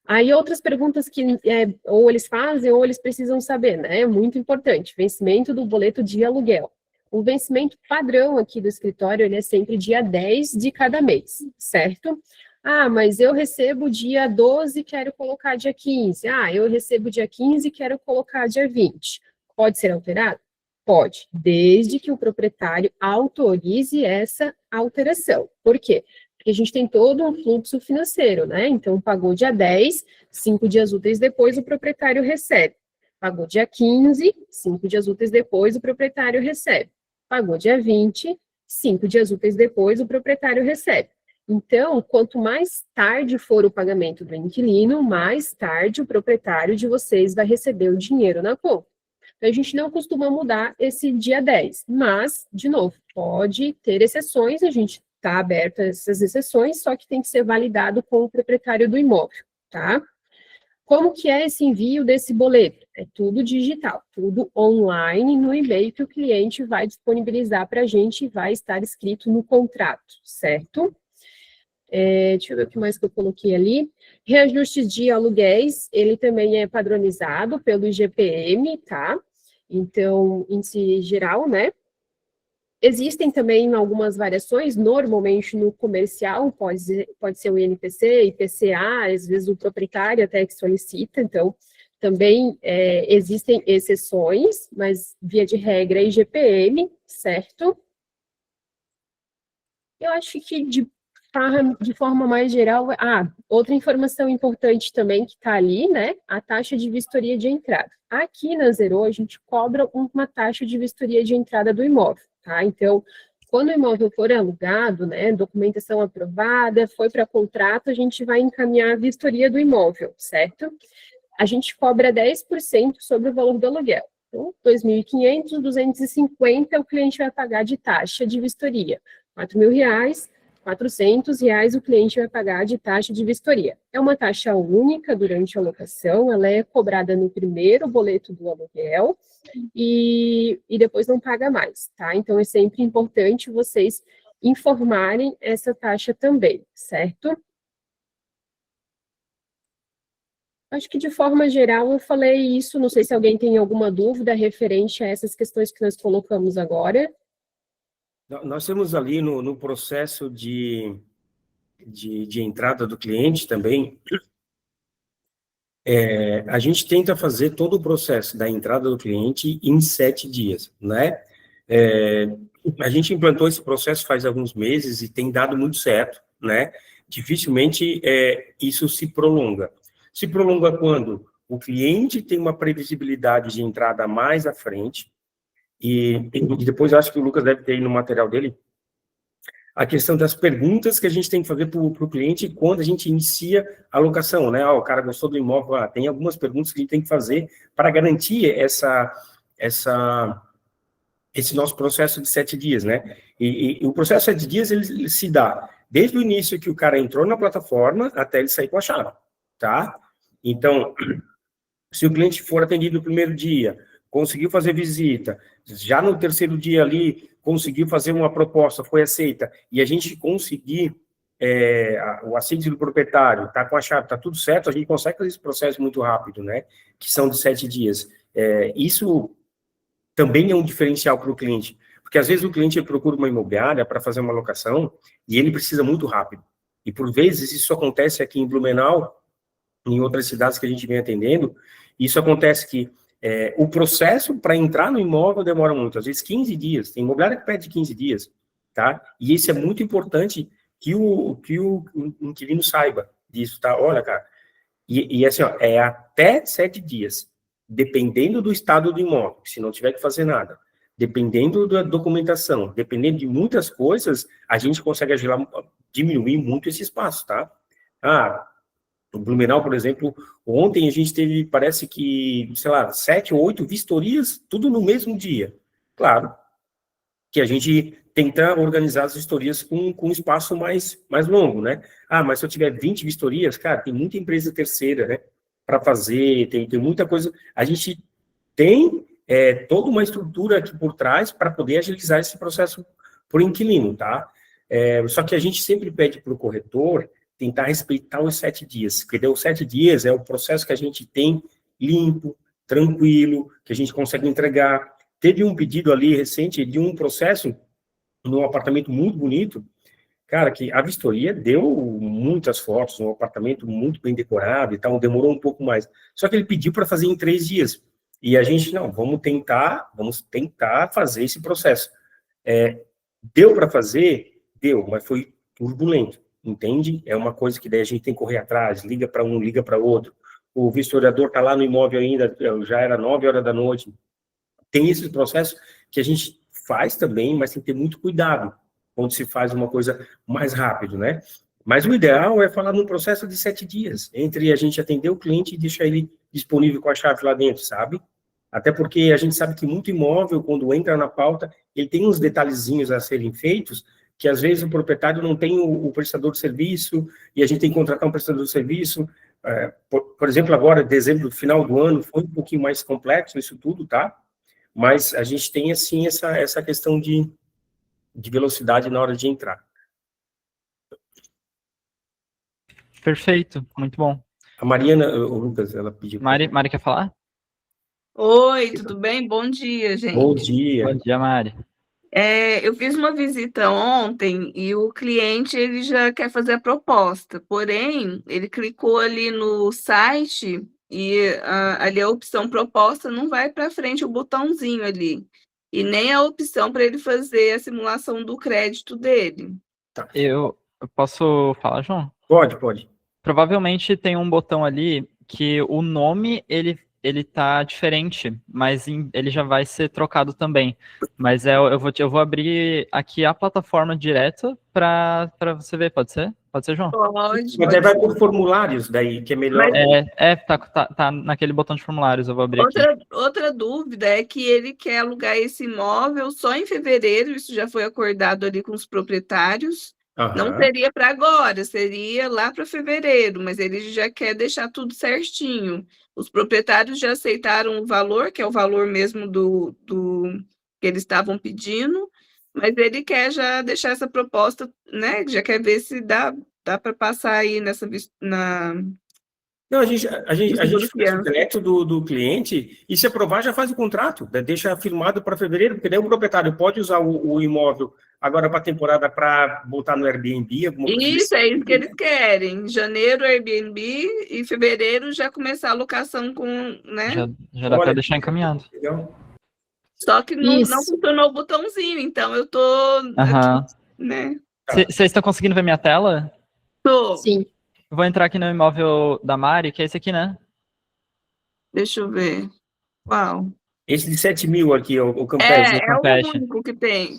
Aí outras perguntas que ou eles fazem ou eles precisam saber, né? Muito importante, vencimento do boleto de aluguel. O vencimento padrão aqui do escritório, ele é sempre dia 10 de cada mês, certo? Ah, mas eu recebo dia 12, quero colocar dia 15. Ah, eu recebo dia 15, quero colocar dia 20. Pode ser alterado? Pode, desde que o proprietário autorize essa alteração. Por quê? Porque a gente tem todo um fluxo financeiro, né? Então, pagou dia 10, 5 dias úteis depois, o proprietário recebe. Pagou dia 15, 5 dias úteis depois, o proprietário recebe. Pagou dia 20, 5 dias úteis depois, o proprietário recebe. Então, quanto mais tarde for o pagamento do inquilino, mais tarde o proprietário de vocês vai receber o dinheiro na conta. Então, a gente não costuma mudar esse dia 10, mas, de novo, pode ter exceções, a gente está aberto a essas exceções, só que tem que ser validado com o proprietário do imóvel, tá? Como que é esse envio desse boleto? É tudo digital, tudo online no e-mail que o cliente vai disponibilizar para a gente e vai estar escrito no contrato, certo? Deixa eu ver o que mais que eu coloquei ali. Reajustes de aluguéis, ele também é padronizado pelo IGPM, tá? Então, índice geral, né? Existem também algumas variações, normalmente no comercial, pode ser o INPC, IPCA, às vezes o proprietário até que solicita, então, também existem exceções, mas via de regra é IGPM, certo? Eu acho que de forma mais geral, outra informação importante também que está ali, né, a taxa de vistoria de entrada. Aqui na Zero, a gente cobra uma taxa de vistoria de entrada do imóvel, tá? Então, quando o imóvel for alugado, né, documentação aprovada, foi para contrato, a gente vai encaminhar a vistoria do imóvel, certo? A gente cobra 10% sobre o valor do aluguel. Então, 2.500, 250 o cliente vai pagar de taxa de vistoria. R$4.000, R$400 o cliente vai pagar de taxa de vistoria. É uma taxa única durante a locação, ela é cobrada no primeiro boleto do aluguel e depois não paga mais, tá? Então, é sempre importante vocês informarem essa taxa também, certo? Acho que de forma geral eu falei isso, não sei se alguém tem alguma dúvida referente a essas questões que nós colocamos agora. Nós temos ali no processo de entrada do cliente também, a gente tenta fazer todo o processo da entrada do cliente em 7 dias, né? A gente implantou esse processo faz alguns meses e tem dado muito certo, né? Dificilmente isso se prolonga. Se prolonga quando o cliente tem uma previsibilidade de entrada mais à frente, e depois eu acho que o Lucas deve ter aí no material dele, a questão das perguntas que a gente tem que fazer para o cliente quando a gente inicia a locação, né? O cara gostou do imóvel, tem algumas perguntas que a gente tem que fazer para garantir esse nosso processo de 7 dias, né? E o processo de 7 dias, ele se dá desde o início que o cara entrou na plataforma até ele sair com a chave, tá? Então, se o cliente for atendido no primeiro dia, conseguiu fazer visita, já no terceiro dia ali, conseguiu fazer uma proposta, foi aceita, e a gente conseguir o aceite do proprietário, tá com a chave, tá tudo certo, a gente consegue fazer esse processo muito rápido, né? Que são de 7 dias. Isso também é um diferencial para o cliente, porque às vezes o cliente procura uma imobiliária para fazer uma locação e ele precisa muito rápido. E por vezes isso acontece aqui em Blumenau, em outras cidades que a gente vem atendendo, isso acontece que o processo para entrar no imóvel demora muito, às vezes 15 dias, tem imobiliária que pede 15 dias, tá? E isso é muito importante que o inquilino saiba disso, tá? Olha, cara, e assim, ó, é até 7 dias, dependendo do estado do imóvel, se não tiver que fazer nada, dependendo da documentação, dependendo de muitas coisas, a gente consegue diminuir muito esse espaço, tá? No Blumenau, por exemplo, ontem a gente teve, parece que, sei lá, 7 ou 8 vistorias, tudo no mesmo dia. Claro que a gente tenta organizar as vistorias com um espaço mais longo, né? Ah, mas se eu tiver 20 vistorias, cara, tem muita empresa terceira, né? Para fazer, tem muita coisa. A gente tem toda uma estrutura aqui por trás para poder agilizar esse processo por inquilino, tá? Só que a gente sempre pede para o corretor tentar respeitar os 7 dias, porque os 7 dias é o processo que a gente tem limpo, tranquilo, que a gente consegue entregar. Teve um pedido ali recente de um processo num apartamento muito bonito, cara, que a vistoria deu muitas fotos, um apartamento muito bem decorado e tal, demorou um pouco mais. Só que ele pediu para fazer em 3 dias. E a gente, não, vamos tentar fazer esse processo. Deu para fazer? Deu, mas foi turbulento, entende? É uma coisa que daí a gente tem que correr atrás, liga para um, liga para outro. O vistoriador está lá no imóvel ainda, já era 9 horas da noite. Tem esse processo que a gente faz também, mas tem que ter muito cuidado quando se faz uma coisa mais rápido, né? Mas o ideal é falar num processo de 7 dias, entre a gente atender o cliente e deixar ele disponível com a chave lá dentro, sabe? Até porque a gente sabe que muito imóvel, quando entra na pauta, ele tem uns detalhezinhos a serem feitos, que às vezes o proprietário não tem o prestador de serviço, e a gente tem que contratar um prestador de serviço. Por exemplo, agora, dezembro, final do ano, foi um pouquinho mais complexo isso tudo, tá? Mas a gente tem, assim, essa questão de velocidade na hora de entrar. Perfeito, muito bom. A Mariana, o Lucas, ela pediu... Mari quer falar? Oi, tudo bem? Bom dia, gente. Bom dia. Bom dia, Mari. Eu fiz uma visita ontem e o cliente ele já quer fazer a proposta, porém, ele clicou ali no site e ali a opção proposta não vai para frente o botãozinho ali, e nem a opção para ele fazer a simulação do crédito dele. Tá. Eu posso falar, João? Pode. Provavelmente tem um botão ali que o nome ele tá diferente, mas ele já vai ser trocado também. Mas eu vou abrir aqui a plataforma direto para você ver, pode ser? Pode ser, João? Pode. Até vai por formulários daí, que é melhor. Tá naquele botão de formulários, eu vou abrir aqui. Outra dúvida é que ele quer alugar esse imóvel só em fevereiro, isso já foi acordado ali com os proprietários. Não seria para agora, seria lá para fevereiro, mas ele já quer deixar tudo certinho. Os proprietários já aceitaram o valor, que é o valor mesmo do que eles estavam pedindo, mas ele quer já deixar essa proposta, né? Já quer ver se dá para passar aí Não, a gente faz o crédito do cliente e se aprovar já faz o contrato, né? Deixa firmado para fevereiro, porque daí o proprietário pode usar o imóvel agora para a temporada para botar no Airbnb, alguma coisa. Isso, é isso que eles querem. Em janeiro, Airbnb, e fevereiro já começar a locação com, né? Já dá para deixar encaminhado. Legal. Só que não funcionou o botãozinho, então eu tô aqui, né? Vocês estão conseguindo ver minha tela? Tô. Sim. Eu vou entrar aqui no imóvel da Mari, que é esse aqui, né? Deixa eu ver. Qual? Esse de 7 mil aqui, o Campeche. É o único que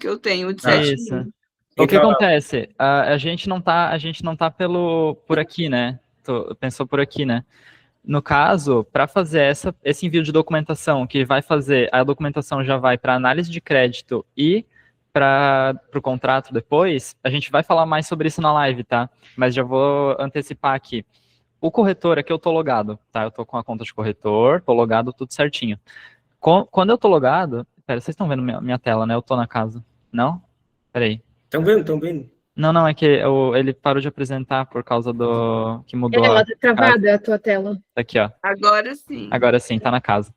eu tenho, o de 7 Isso. mil. O que acontece? A gente não tá por aqui, né? Pensou por aqui, né? No caso, para fazer esse envio de documentação, que vai fazer, a documentação já vai para análise de crédito e para o contrato depois, a gente vai falar mais sobre isso na live, tá? Mas já vou antecipar aqui. O corretor, aqui eu tô logado, tá? Eu tô com a conta de corretor, tô logado, tudo certinho. Quando eu tô logado... Pera, vocês estão vendo minha tela, né? Eu tô na casa. Não? Peraí. Estão vendo. Não, é que ele parou de apresentar por causa do... que mudou. Ela tá travada a tua tela. Aqui, ó. Agora sim. Agora sim, tá na casa.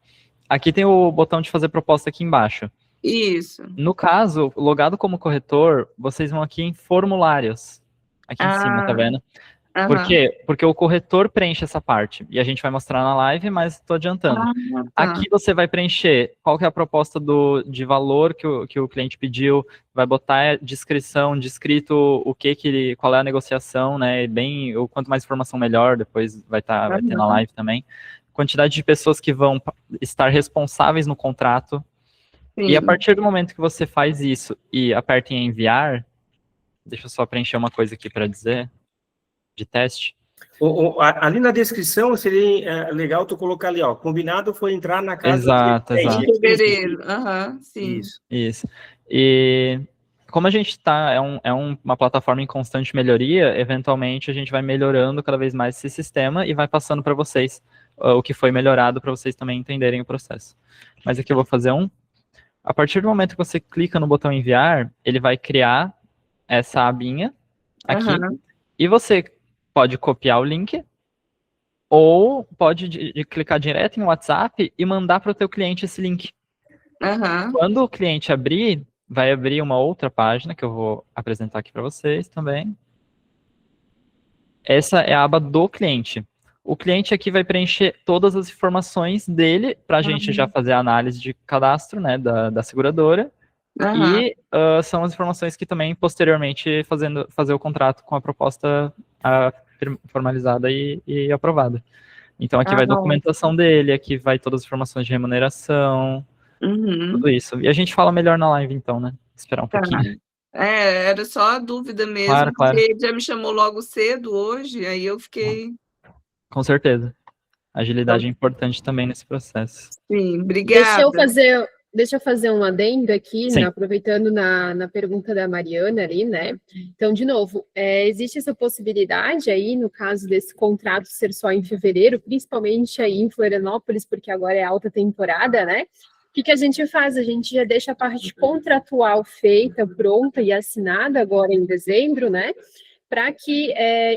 Aqui tem o botão de fazer proposta aqui embaixo. Isso. No caso, logado como corretor, vocês vão aqui em formulários. Aqui em cima, tá vendo? Por quê? Porque o corretor preenche essa parte. E a gente vai mostrar na live, mas estou adiantando. Aqui você vai preencher qual que é a proposta de valor que o cliente pediu, vai botar descrição, descrito qual é a negociação, né? Quanto mais informação melhor, depois vai ter na live também. Quantidade de pessoas que vão estar responsáveis no contrato. Sim. E a partir do momento que você faz isso e aperta em enviar, deixa eu só preencher uma coisa aqui para dizer, de teste. Ali na descrição seria legal tu colocar ali, ó, combinado foi entrar na casa Exato, de exato. Em fevereiro, sim. Isso. E como a gente está, uma plataforma em constante melhoria, eventualmente a gente vai melhorando cada vez mais esse sistema e vai passando para vocês o que foi melhorado para vocês também entenderem o processo. Mas aqui eu vou fazer a partir do momento que você clica no botão enviar, ele vai criar essa abinha aqui, e você pode copiar o link, ou pode clicar direto em WhatsApp e mandar para o teu cliente esse link. Quando o cliente abrir, vai abrir uma outra página, que eu vou apresentar aqui para vocês também. Essa é a aba do cliente. O cliente aqui vai preencher todas as informações dele, para a gente já fazer a análise de cadastro, né, da seguradora. E são as informações que também, posteriormente, fazer o contrato com a proposta formalizada e aprovada. Então, aqui vai a documentação dele, aqui vai todas as informações de remuneração, tudo isso. E a gente fala melhor na live, então, né? Esperar um pouquinho. Era só a dúvida mesmo, claro. Porque ele já me chamou logo cedo hoje, aí eu fiquei... Com certeza. Agilidade é importante também nesse processo. Sim, obrigada. Deixa eu fazer um adendo aqui, Sim. né, aproveitando na pergunta da Mariana ali, né? Então, de novo, existe essa possibilidade aí, no caso desse contrato ser só em fevereiro, principalmente aí em Florianópolis, porque agora é alta temporada, né? O que a gente faz? A gente já deixa a parte contratual feita, pronta e assinada agora em dezembro, né? Para que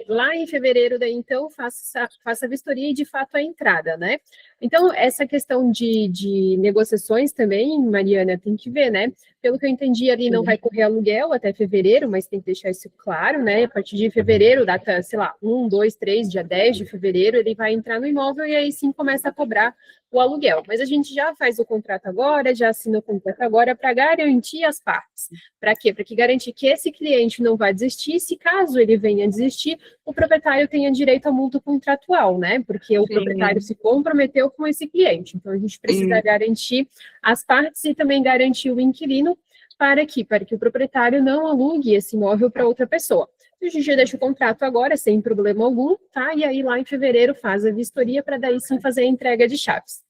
lá em fevereiro, daí, então, faça a vistoria e, de fato, a entrada, né? Então, essa questão de negociações também, Mariana, tem que ver, né? Pelo que eu entendi, ali não vai correr aluguel até fevereiro, mas tem que deixar isso claro, né? A partir de fevereiro, data, sei lá, 1, 2, 3, dia 10 de fevereiro, ele vai entrar no imóvel e aí sim começa a cobrar o aluguel. Mas a gente já faz o contrato agora, já assina o contrato agora para garantir as partes. Para quê? Para que garantir que esse cliente não vai desistir, se caso ele venha a desistir, o proprietário tenha direito à multa contratual, né? Porque o proprietário se comprometeu com esse cliente. Então, a gente precisa garantir as partes e também garantir o inquilino para que o proprietário não alugue esse imóvel para outra pessoa. A gente já deixa o contrato agora, sem problema algum, tá? E aí, lá em fevereiro, faz a vistoria para daí sim fazer a entrega de chaves.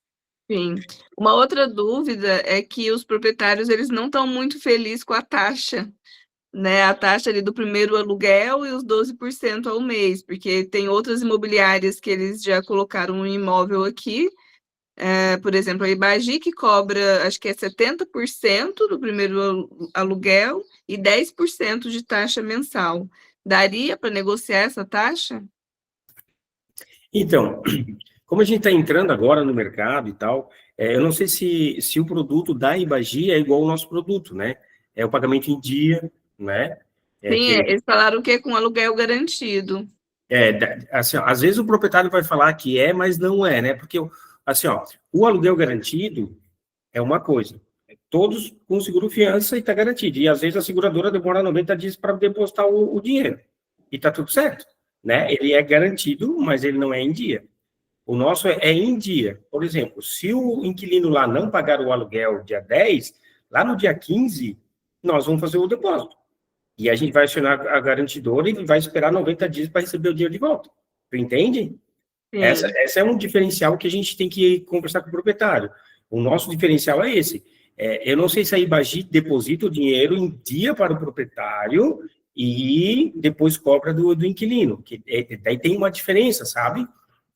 Sim. Uma outra dúvida é que os proprietários, eles não estão muito felizes com a taxa, né? A taxa ali do primeiro aluguel e os 12% ao mês, porque tem outras imobiliárias que eles já colocaram um imóvel aqui, por exemplo, a Ibagi, que cobra, acho que é 70% do primeiro aluguel e 10% de taxa mensal. Daria para negociar essa taxa? Então, como a gente está entrando agora no mercado e tal, eu não sei se o produto da Ibagi é igual ao nosso produto, né? É o pagamento em dia, né? Sim, eles falaram que é com aluguel garantido. Assim, ó, às vezes o proprietário vai falar que mas não é, né? Porque, assim, ó, o aluguel garantido é uma coisa. Todos com seguro-fiança e está garantido. E, às vezes, a seguradora demora 90 dias para depositar o dinheiro. E está tudo certo, né? Ele é garantido, mas ele não é em dia. O nosso é em dia. Por exemplo, se o inquilino lá não pagar o aluguel dia 10, lá no dia 15, nós vamos fazer o depósito. E a gente vai acionar a garantidora e vai esperar 90 dias para receber o dinheiro de volta. Tu entende? Essa é um diferencial que a gente tem que conversar com o proprietário. O nosso diferencial é esse. Eu não sei se a Ibagi deposita o dinheiro em dia para o proprietário e depois cobra do inquilino. Daí tem uma diferença, sabe?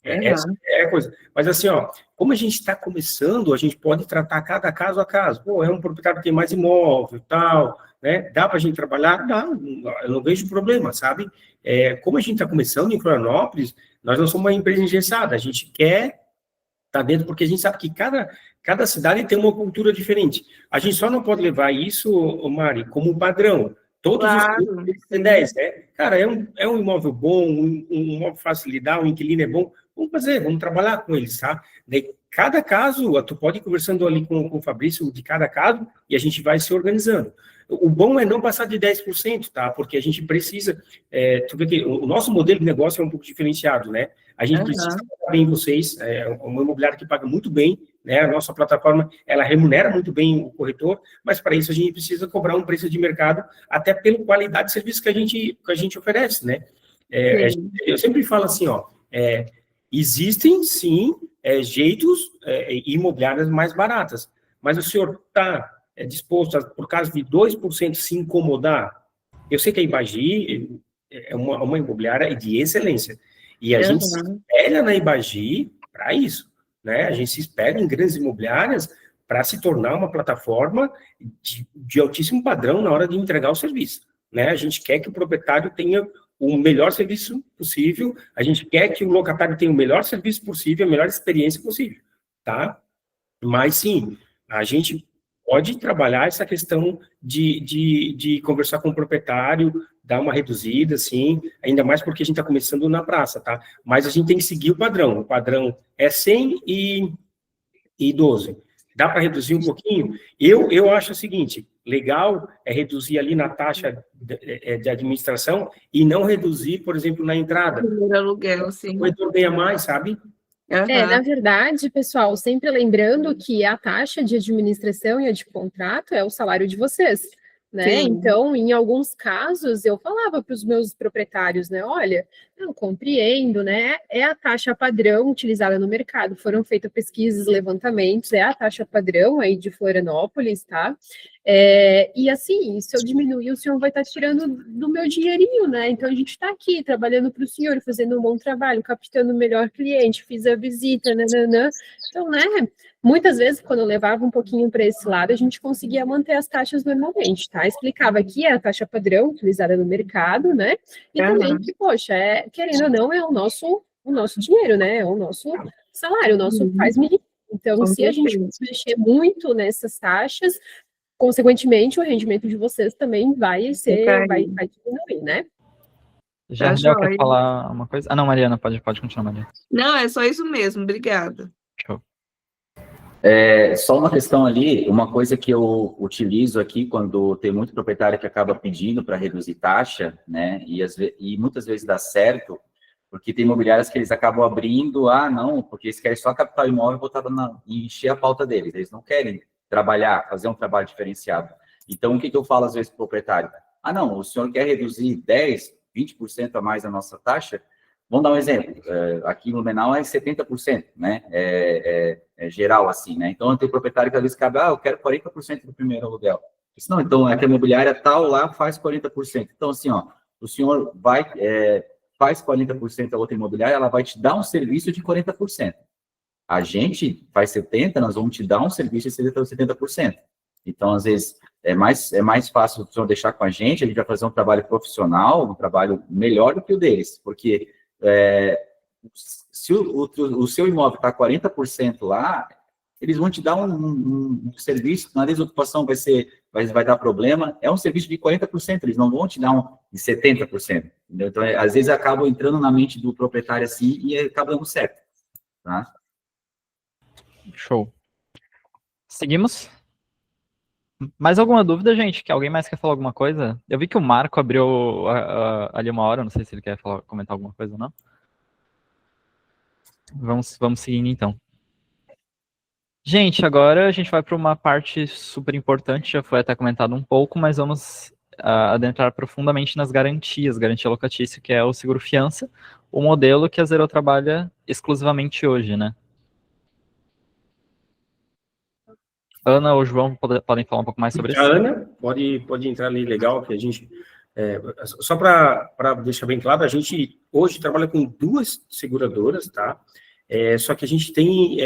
Essa é a coisa. Mas assim, ó, como a gente está começando, a gente pode tratar cada caso a caso. Pô, é um proprietário que tem mais imóvel e tal, né? Dá para a gente trabalhar? Dá, eu não vejo problema, sabe? Como a gente está começando em Florianópolis, nós não somos uma empresa engessada, a gente quer estar dentro, porque a gente sabe que cada cidade tem uma cultura diferente. A gente só não pode levar isso, Mari, como padrão. Todos os têm 10, né? Cara, é um imóvel bom, um imóvel fácil de lidar, um inquilino é bom, vamos fazer, vamos trabalhar com eles, tá? Daí, cada caso, tu pode ir conversando ali com o Fabrício de cada caso e a gente vai se organizando. O bom é não passar de 10%, tá? Porque a gente precisa... tu vê que o nosso modelo de negócio é um pouco diferenciado, né? A gente precisa pagar bem vocês, uma imobiliária que paga muito bem, né? A nossa plataforma, ela remunera muito bem o corretor, mas para isso a gente precisa cobrar um preço de mercado, até pela qualidade de serviço que a gente oferece, né? Eu sempre falo assim, ó, existem, sim, jeitos imobiliárias mais baratas, mas o senhor está disposto, por causa de 2%, se incomodar? Eu sei que a Ibagi é uma imobiliária de excelência, e a gente se espelha na Ibagi para isso, né? A gente se espelha em grandes imobiliárias para se tornar uma plataforma de altíssimo padrão na hora de entregar o serviço, né? A gente quer que o proprietário tenha o melhor serviço possível, a gente quer que o locatário tenha o melhor serviço possível, a melhor experiência possível, tá? Mas, sim, a gente pode trabalhar essa questão de conversar com o proprietário, dar uma reduzida, sim, ainda mais porque a gente está começando na praça, tá? Mas a gente tem que seguir o padrão é 100 e 12. Dá para reduzir um pouquinho? Eu acho o seguinte, legal é reduzir ali na taxa de administração e não reduzir, por exemplo, na entrada. O aluguel, sim. O corretor ganha mais, sabe? Na verdade, pessoal, sempre lembrando que a taxa de administração e a de contrato é o salário de vocês, né? Sim. Então, em alguns casos, eu falava para os meus proprietários, né? Olha, eu compreendo, né? É a taxa padrão utilizada no mercado. Foram feitas pesquisas, levantamentos, é a taxa padrão aí de Florianópolis, tá? E assim, se eu diminuir, o senhor vai estar tirando do meu dinheirinho, né? Então, a gente está aqui trabalhando para o senhor, fazendo um bom trabalho, captando o melhor cliente, fiz a visita, nananã. Então, né? Muitas vezes, quando eu levava um pouquinho para esse lado, a gente conseguia manter as taxas normalmente, tá? Explicava que é a taxa padrão utilizada no mercado, né? E também que, poxa, querendo ou não, é o nosso dinheiro, né? É o nosso salário, o nosso faz-me. Então, se a gente mexer muito nessas taxas, consequentemente, o rendimento de vocês também vai diminuir, né? Jardel quer falar uma coisa? Ah, não, Mariana, pode continuar, Mariana. Não, é só isso mesmo, obrigada. Show. Só uma questão ali, uma coisa que eu utilizo aqui quando tem muito proprietário que acaba pedindo para reduzir taxa, né, e muitas vezes dá certo, porque tem imobiliárias que eles acabam abrindo, não, porque eles querem só captar o imóvel e encher a pauta deles, eles não querem trabalhar, fazer um trabalho diferenciado. Então, o que eu falo às vezes para o proprietário? Não, o senhor quer reduzir 10%, 20% a mais a nossa taxa? Vamos dar um exemplo, aqui em Blumenau é 70%, né, geral assim, né, então tem proprietário que às vezes cabe, eu quero 40% do primeiro aluguel. Não, então é que a imobiliária tal lá faz 40%. Então, assim, o senhor faz 40% a outra imobiliária, ela vai te dar um serviço de 40%. A gente faz 70%, nós vamos te dar um serviço de 70%. Então, às vezes, é mais fácil o senhor deixar com a gente vai fazer um trabalho profissional, um trabalho melhor do que o deles, porque se o seu imóvel está 40% lá, eles vão te dar um serviço, na desocupação vai dar problema, é um serviço de 40%, eles não vão te dar de 70%. Entendeu? Então, às vezes, acaba entrando na mente do proprietário assim e acaba dando certo. Tá? Show. Seguimos? Mais alguma dúvida, gente? Que alguém mais quer falar alguma coisa? Eu vi que o Marco abriu ali uma hora, não sei se ele quer comentar alguma coisa ou não. Vamos seguindo, então. Gente, agora a gente vai para uma parte super importante, já foi até comentado um pouco, mas vamos adentrar profundamente nas garantias, garantia locatícia, que é o seguro-fiança, o modelo que a Zero trabalha exclusivamente hoje, né? Ana ou João podem falar um pouco mais sobre isso? A Ana pode entrar ali, legal, que a gente... só para deixar bem claro, a gente hoje trabalha com 2 seguradoras, tá? Só que a gente tem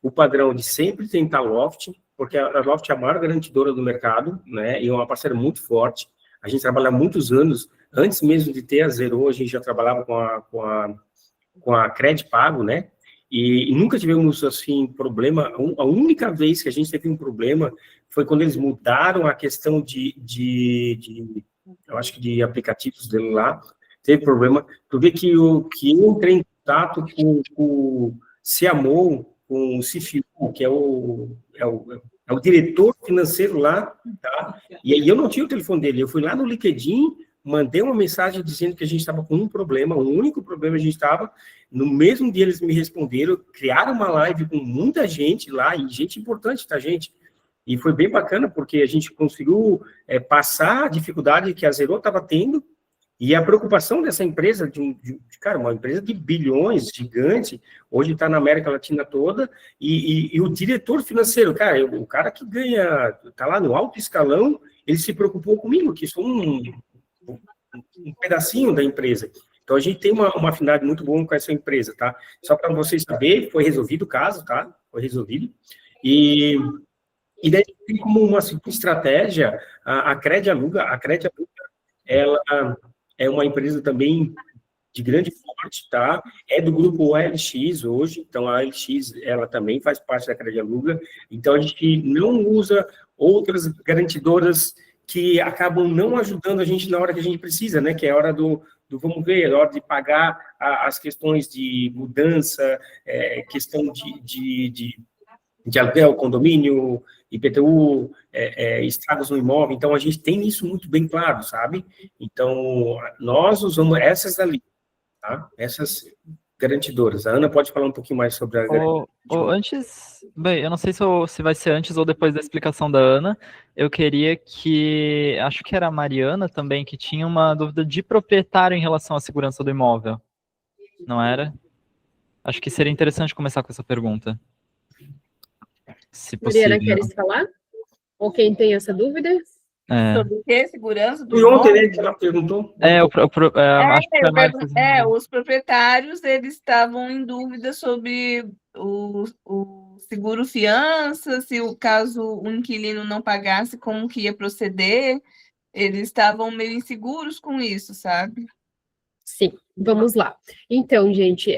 o padrão de sempre tentar Loft, porque a Loft é a maior garantidora do mercado, né? E é uma parceira muito forte. A gente trabalha há muitos anos, antes mesmo de ter a Zero, a gente já trabalhava com a Cred Pago, né? E nunca tivemos, assim, problema. A única vez que a gente teve um problema foi quando eles mudaram a questão eu acho que de aplicativos dele lá, teve problema. Tu vê que eu entrei em contato com o Ciamou, com o Cifiu, que é o diretor financeiro lá, tá? E aí eu não tinha o telefone dele, eu fui lá no LinkedIn, mandei uma mensagem dizendo que a gente estava com um problema, o único problema a gente estava, no mesmo dia eles me responderam, criaram uma live com muita gente lá, e gente importante, tá, gente? E foi bem bacana, porque a gente conseguiu passar a dificuldade que a Zero estava tendo, E a preocupação dessa empresa, cara, uma empresa de bilhões, gigante, hoje está na América Latina toda, e o diretor financeiro, cara, o cara que ganha, está lá no alto escalão, ele se preocupou comigo, que sou um pedacinho da empresa. Então, a gente tem uma afinidade muito boa com essa empresa, tá? Só para vocês saberem, foi resolvido o caso, tá? Foi resolvido. E daí tem como uma estratégia, a Credialuga, ela é uma empresa também de grande porte, tá? É do grupo OLX hoje, então a OLX, ela também faz parte da Credialuga, então a gente não usa outras garantidoras que acabam não ajudando a gente na hora que a gente precisa, né? Que é a hora do vamos ver, é a hora de pagar as questões de mudança, questão de aluguel, condomínio, IPTU, estragos no imóvel. Então, a gente tem isso muito bem claro, sabe? Então, nós usamos essas ali, tá? Essas garantidoras. A Ana pode falar um pouquinho mais sobre a antes, bem, eu não sei se vai ser antes ou depois da explicação da Ana, eu queria que, acho que era a Mariana também, que tinha uma dúvida de proprietário em relação à segurança do imóvel, não era? Acho que seria interessante começar com essa pergunta. Se possível. Mariana, queres falar? Ou quem tem essa dúvida? Sobre o que? Segurança do imóvel? Ontem, né, já perguntou. Acho que foi mais... os proprietários, eles estavam em dúvida sobre o seguro fiança, se o caso o inquilino não pagasse, como que ia proceder. Eles estavam meio inseguros com isso, sabe? Sim, vamos lá. Então, gente,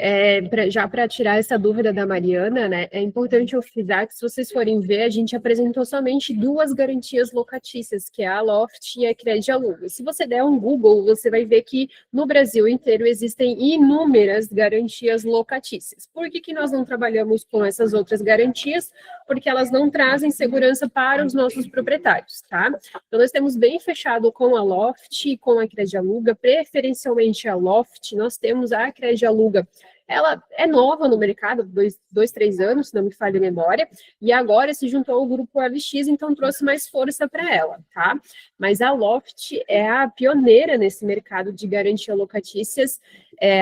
já para tirar essa dúvida da Mariana, né, é importante eu frisar que, se vocês forem ver, a gente apresentou somente 2 garantias locatícias, que é a Loft e a Credialuga. Se você der um Google, você vai ver que no Brasil inteiro existem inúmeras garantias locatícias. Por que nós não trabalhamos com essas outras garantias? Porque elas não trazem segurança para os nossos proprietários, tá? Então, nós temos bem fechado com a Loft e com a Credialuga, preferencialmente a Loft. Nós temos a Credialuga, ela é nova no mercado, 3 anos, se não me falha a memória, e agora se juntou ao grupo OLX, então trouxe mais força para ela, tá? Mas a Loft é a pioneira nesse mercado de garantia locatícias,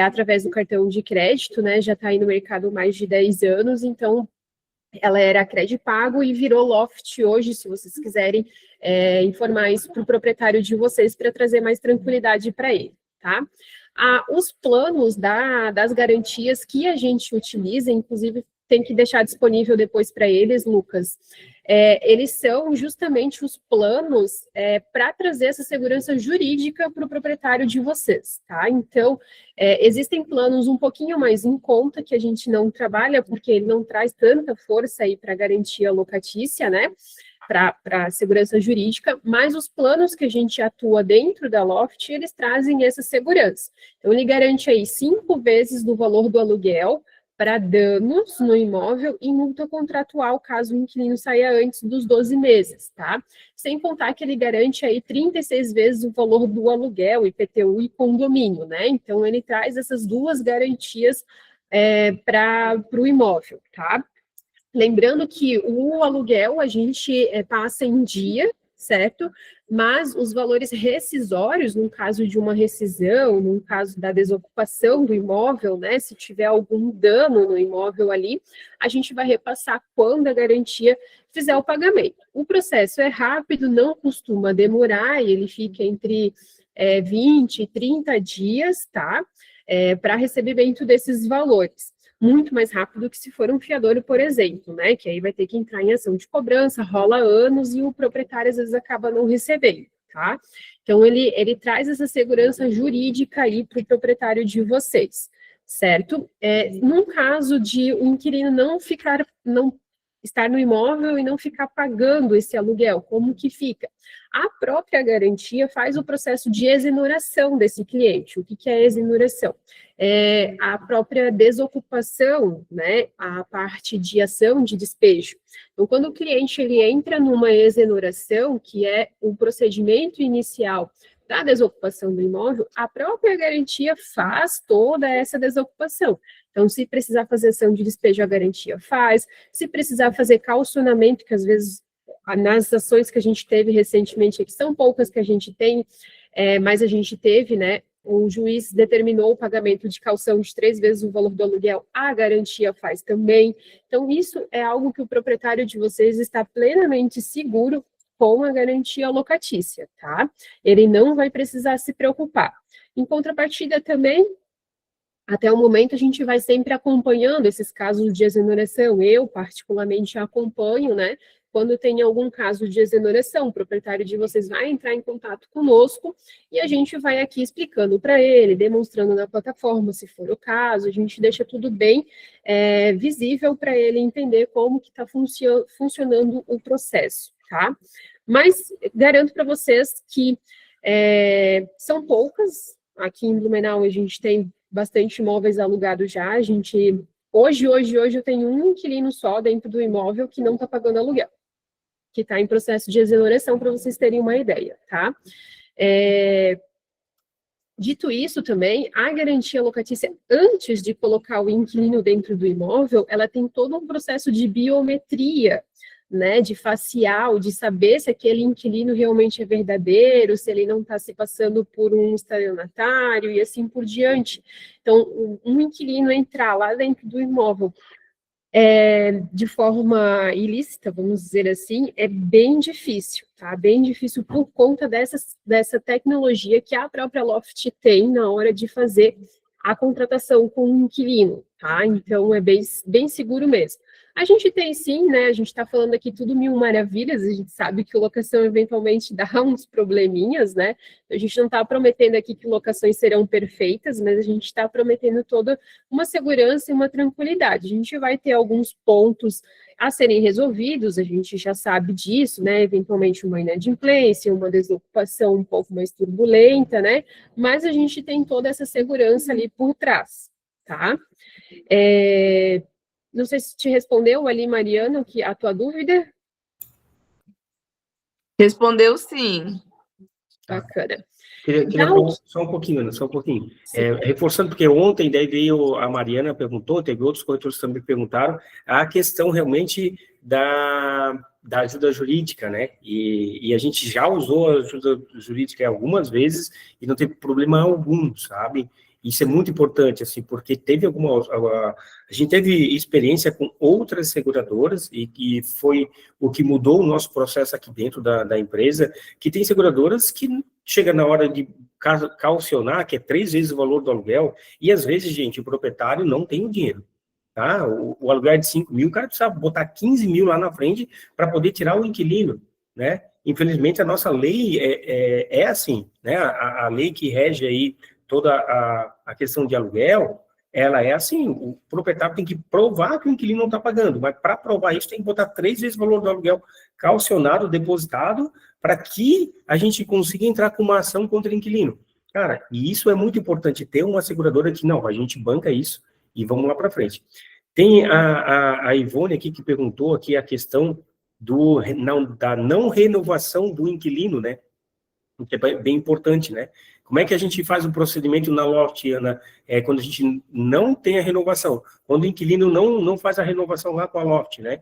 através do cartão de crédito, né? Já está aí no mercado há mais de 10 anos, então ela era Credipago e virou Loft hoje, se vocês quiserem informar isso para o proprietário de vocês, para trazer mais tranquilidade para ele, tá? Os planos das garantias que a gente utiliza, inclusive tem que deixar disponível depois para eles, Lucas, eles são justamente os planos para trazer essa segurança jurídica para o proprietário de vocês, tá? Então, existem planos um pouquinho mais em conta que a gente não trabalha, porque ele não traz tanta força aí para garantia locatícia, né? Para segurança jurídica, mas os planos que a gente atua dentro da Loft, eles trazem essa segurança. Então, ele garante aí 5 vezes do valor do aluguel para danos no imóvel e multa contratual, caso o inquilino saia antes dos 12 meses, tá? Sem contar que ele garante aí 36 vezes o valor do aluguel, IPTU e condomínio, né? Então, ele traz essas 2 garantias para o imóvel, tá? Lembrando que o aluguel a gente passa em dia, certo? Mas os valores rescisórios, no caso de uma rescisão, no caso da desocupação do imóvel, né? Se tiver algum dano no imóvel ali, a gente vai repassar quando a garantia fizer o pagamento. O processo é rápido, não costuma demorar, e ele fica entre 20 e 30 dias, tá? Para recebimento desses valores. Muito mais rápido que se for um fiador, por exemplo, né? Que aí vai ter que entrar em ação de cobrança, rola anos e o proprietário às vezes acaba não recebendo, tá? Então, ele traz essa segurança jurídica aí para o proprietário de vocês, certo? Num caso de o inquilino não estar no imóvel e não ficar pagando esse aluguel, como que fica? A própria garantia faz o processo de exoneração desse cliente. O que é exoneração? A própria desocupação, né, a parte de ação de despejo. Então, quando o cliente ele entra numa exoneração, que é o procedimento inicial da desocupação do imóvel, a própria garantia faz toda essa desocupação. Então, se precisar fazer ação de despejo, a garantia faz. Se precisar fazer calcionamento, que às vezes nas ações que a gente teve recentemente, que são poucas que a gente tem, mas a gente teve, né, o juiz determinou o pagamento de caução de 3 vezes o valor do aluguel, a garantia faz também. Então, isso é algo que o proprietário de vocês está plenamente seguro com a garantia locatícia, tá? Ele não vai precisar se preocupar. Em contrapartida também, até o momento, a gente vai sempre acompanhando esses casos de exoneração. Eu, particularmente, acompanho, né? Quando tem algum caso de exoneração, o proprietário de vocês vai entrar em contato conosco e a gente vai aqui explicando para ele, demonstrando na plataforma, se for o caso, a gente deixa tudo bem visível para ele entender como que está funcionando o processo, tá? Mas garanto para vocês que são poucas. Aqui em Blumenau a gente tem bastante imóveis alugados já. A gente hoje eu tenho um inquilino só dentro do imóvel que não está pagando aluguel, que está em processo de exoneração, para vocês terem uma ideia, tá? Dito isso também, a garantia locatícia, antes de colocar o inquilino dentro do imóvel, ela tem todo um processo de biometria, né, de facial, de saber se aquele inquilino realmente é verdadeiro, se ele não está se passando por um estelionatário e assim por diante. Então, um inquilino entrar lá dentro do imóvel de forma ilícita, vamos dizer assim, é bem difícil, tá? Bem difícil por conta dessa tecnologia que a própria Loft tem na hora de fazer a contratação com o inquilino, tá? Então, é bem seguro mesmo. A gente tem sim, né, a gente está falando aqui tudo mil maravilhas, a gente sabe que locação eventualmente dá uns probleminhas, né, a gente não está prometendo aqui que locações serão perfeitas, mas a gente está prometendo toda uma segurança e uma tranquilidade. A gente vai ter alguns pontos a serem resolvidos, a gente já sabe disso, né, eventualmente uma inadimplência, uma desocupação um pouco mais turbulenta, né, mas a gente tem toda essa segurança ali por trás, tá? Não sei se te respondeu ali, Mariana, a tua dúvida. Respondeu sim. Bacana. Queria Então, só um pouquinho, Ana, só um pouquinho. Reforçando, porque ontem daí veio a Mariana perguntou, teve outros corretores que também perguntaram, a questão realmente da ajuda jurídica, né? E a gente já usou a ajuda jurídica algumas vezes e não teve problema algum, sabe? Isso é muito importante, assim, porque a gente teve experiência com outras seguradoras e foi o que mudou o nosso processo aqui dentro da empresa, que tem seguradoras que chega na hora de calcionar, que é 3 vezes o valor do aluguel, e às vezes, gente, o proprietário não tem o dinheiro, tá? O aluguel é de 5 mil, o cara precisa botar 15 mil lá na frente para poder tirar o inquilino, né? Infelizmente, a nossa lei é assim, né? A lei que rege aí toda a questão de aluguel, ela é assim, o proprietário tem que provar que o inquilino não está pagando, mas para provar isso tem que botar 3 vezes o valor do aluguel calcionado, depositado, para que a gente consiga entrar com uma ação contra o inquilino. Cara, e isso é muito importante, ter uma seguradora que, não, a gente banca isso e vamos lá para frente. Tem a Ivone aqui que perguntou aqui a questão da não renovação do inquilino, né? Que é bem importante, né? Como é que a gente faz o procedimento na Loft, Ana, quando a gente não tem a renovação? Quando o inquilino não faz a renovação lá com a Loft, né?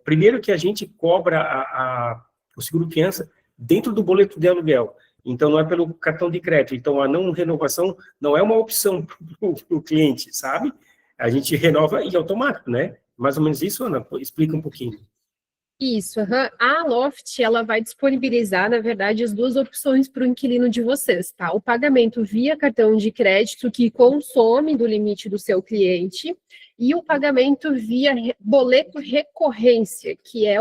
Primeiro que a gente cobra o seguro-fiança dentro do boleto de aluguel. Então, não é pelo cartão de crédito. Então, a não renovação não é uma opção para o cliente, sabe? A gente renova e automático, né? Mais ou menos isso, Ana? Explica um pouquinho. Isso, a Loft, ela vai disponibilizar, na verdade, as duas opções para o inquilino de vocês, tá? O pagamento via cartão de crédito, que consome do limite do seu cliente, e o pagamento via boleto recorrência, que é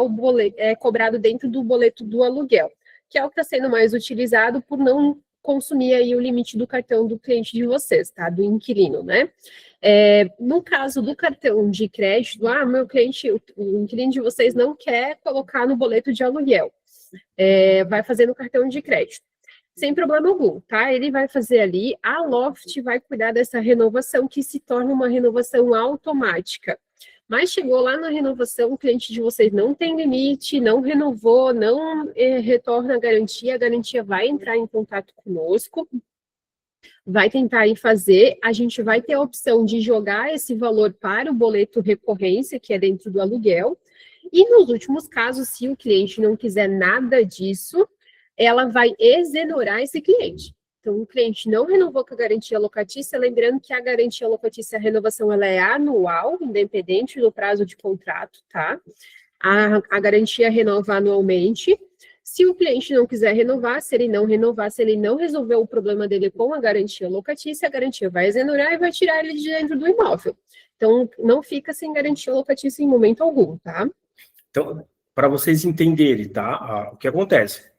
cobrado dentro do boleto do aluguel, que é o que está sendo mais utilizado por não consumir aí o limite do cartão do cliente de vocês, tá? Do inquilino, né? No caso do cartão de crédito, meu cliente, o inquilino de vocês não quer colocar no boleto de aluguel, vai fazer no cartão de crédito. Sem problema algum, tá? Ele vai fazer ali, a Loft vai cuidar dessa renovação, que se torna uma renovação automática. Mas chegou lá na renovação, o cliente de vocês não tem limite, não renovou, não retorna a garantia vai entrar em contato conosco, vai tentar ir fazer, a gente vai ter a opção de jogar esse valor para o boleto recorrência, que é dentro do aluguel, e nos últimos casos, se o cliente não quiser nada disso, ela vai exonerar esse cliente, Então, o cliente não renovou com a garantia locatícia, lembrando que a garantia locatícia, a renovação, ela é anual, independente do prazo de contrato, tá? A garantia renova anualmente. Se o cliente não quiser renovar, se ele não renovar, se ele não resolver o problema dele com a garantia locatícia, a garantia vai exonerar e vai tirar ele de dentro do imóvel. Então, não fica sem garantia locatícia em momento algum, tá? Então, para vocês entenderem, tá? O que acontece?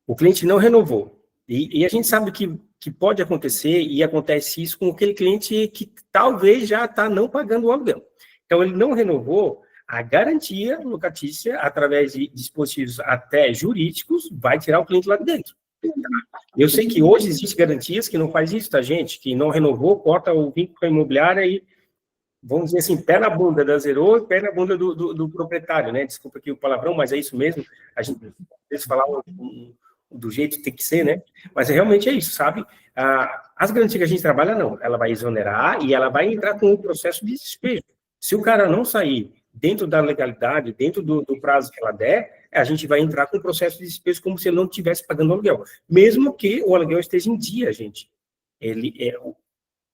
O cliente não renovou. E a gente sabe que pode acontecer, e acontece isso com aquele cliente que talvez já está não pagando o aluguel. Então, ele não renovou, a garantia locatícia, através de dispositivos até jurídicos, vai tirar o cliente lá de dentro. Eu sei que hoje existem garantias que não faz isso, tá, gente? Que não renovou, corta o vínculo com a imobiliária e, vamos dizer assim, pé na bunda da Zero e pé na bunda do proprietário, né? Desculpa aqui o palavrão, mas é isso mesmo. A gente precisa falar do jeito que tem que ser, né? Mas realmente é isso, sabe? As garantias que a gente trabalha, não. Ela vai exonerar e ela vai entrar com o processo de despejo. Se o cara não sair dentro da legalidade, dentro do prazo que ela der, a gente vai entrar com o processo de despejo como se ele não estivesse pagando aluguel. Mesmo que o aluguel esteja em dia, gente. Ele é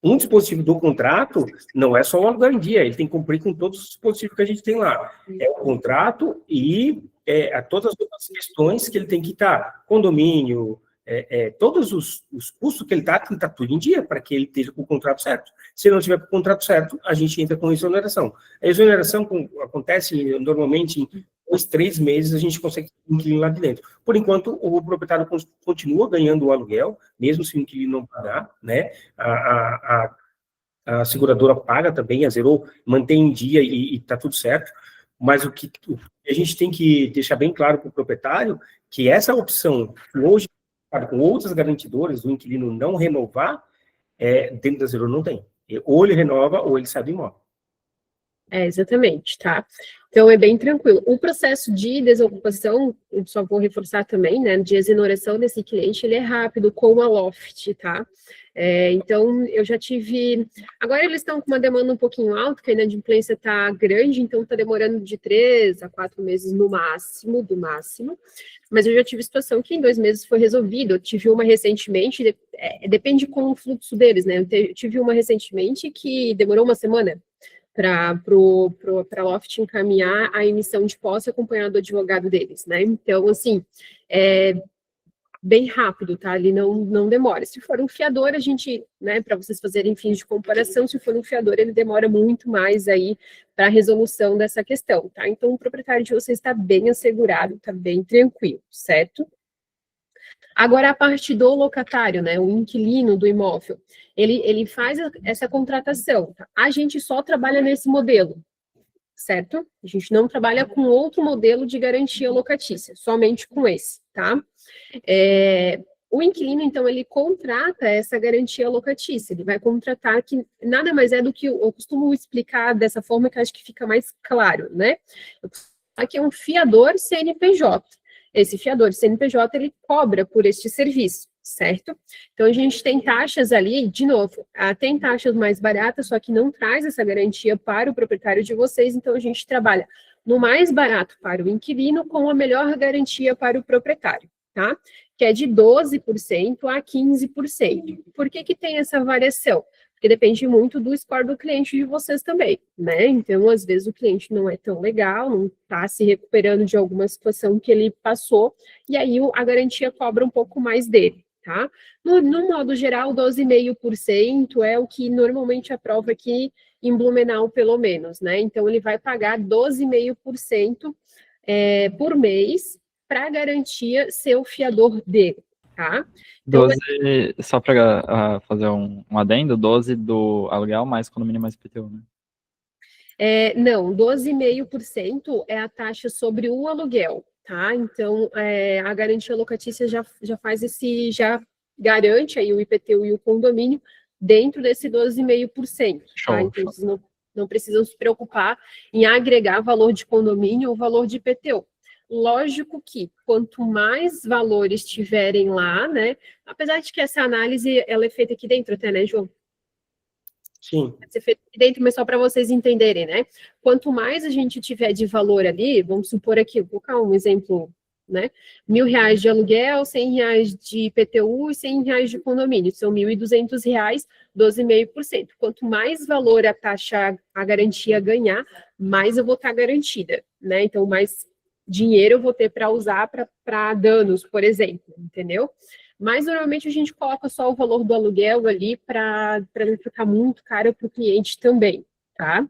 um dispositivo do contrato, não é só o aluguel em dia, ele tem que cumprir com todos os dispositivos que a gente tem lá. É o contrato e todas as outras questões que ele tem que estar, condomínio, todos os custos que ele está, tem que estar tudo em dia para que ele esteja com o contrato certo. Se não tiver com o contrato certo, a gente entra com exoneração. A exoneração acontece normalmente em 2, 3 meses, a gente consegue ter um inquilino lá de dentro. Por enquanto, o proprietário continua ganhando o aluguel, mesmo se o inquilino não pagar, né? A seguradora paga também, a Zero mantém em dia e está tudo certo. Mas o que a gente tem que deixar bem claro para o proprietário, que essa opção, hoje, com outras garantidoras, do inquilino não renovar, dentro da Zero não tem. Ou ele renova, ou ele sai do imóvel. Exatamente, tá? Então, é bem tranquilo. O processo de desocupação, eu só vou reforçar também, né, de exoneração desse cliente, ele é rápido, com a Loft, tá? Então, eu já tive... Agora eles estão com uma demanda um pouquinho alta, que a inadimplência está grande, então está demorando de 3 a 4 meses no máximo, do máximo. Mas eu já tive situação que em 2 meses foi resolvido. Eu tive uma recentemente, depende com o fluxo deles, né? Eu tive uma recentemente que demorou uma semana para a Loft encaminhar a emissão de posse acompanhado do advogado deles, né? Então, assim, bem rápido, tá? Ali não demora. Se for um fiador, a gente, né, para vocês fazerem fins de comparação, se for um fiador, ele demora muito mais aí para a resolução dessa questão, tá? Então, o proprietário de vocês está bem assegurado, está bem tranquilo, certo? Agora, a parte do locatário, né, o inquilino do imóvel, ele faz essa contratação, tá? A gente só trabalha nesse modelo, certo? A gente não trabalha com outro modelo de garantia locatícia, somente com esse, tá? O inquilino, então, ele contrata essa garantia locatícia, ele vai contratar que nada mais é do que, eu costumo explicar dessa forma que eu acho que fica mais claro, né? Aqui é um fiador CNPJ. Esse fiador CNPJ, ele cobra por este serviço, certo? Então, a gente tem taxas ali, de novo, tem taxas mais baratas, só que não traz essa garantia para o proprietário de vocês, então a gente trabalha no mais barato para o inquilino com a melhor garantia para o proprietário, tá? Que é de 12% a 15%. Por que tem essa variação? Porque depende muito do score do cliente de vocês também, né? Então, às vezes, o cliente não é tão legal, não está se recuperando de alguma situação que ele passou, e aí a garantia cobra um pouco mais dele, tá? No modo geral, 12,5% é o que normalmente aprova aqui em Blumenau, pelo menos, né? Então, ele vai pagar 12,5% por mês para a garantia ser o fiador dele. Tá? Então, 12, só para fazer um adendo, 12 do aluguel mais condomínio mais IPTU, né? Não, 12,5% é a taxa sobre o aluguel, tá? Então, a garantia locatícia já faz já garante aí o IPTU e o condomínio dentro desse 12,5%, tá? Então, vocês não precisam se preocupar em agregar valor de condomínio ou valor de IPTU. Lógico que quanto mais valores tiverem lá, né? Apesar de que essa análise ela é feita aqui dentro até, né, João? Sim. Vai ser feita aqui dentro, mas só para vocês entenderem, né? Quanto mais a gente tiver de valor ali, vamos supor aqui, vou colocar um exemplo né? R$1.000 de aluguel, R$100 de IPTU e R$100 de condomínio. São R$1.200, 12,5%. Quanto mais valor a taxa, a garantia ganhar, mais eu vou estar garantida, né? Então, mais dinheiro eu vou ter para usar para danos, por exemplo, entendeu? Mas, normalmente, a gente coloca só o valor do aluguel ali para não ficar muito caro para o cliente também, tá?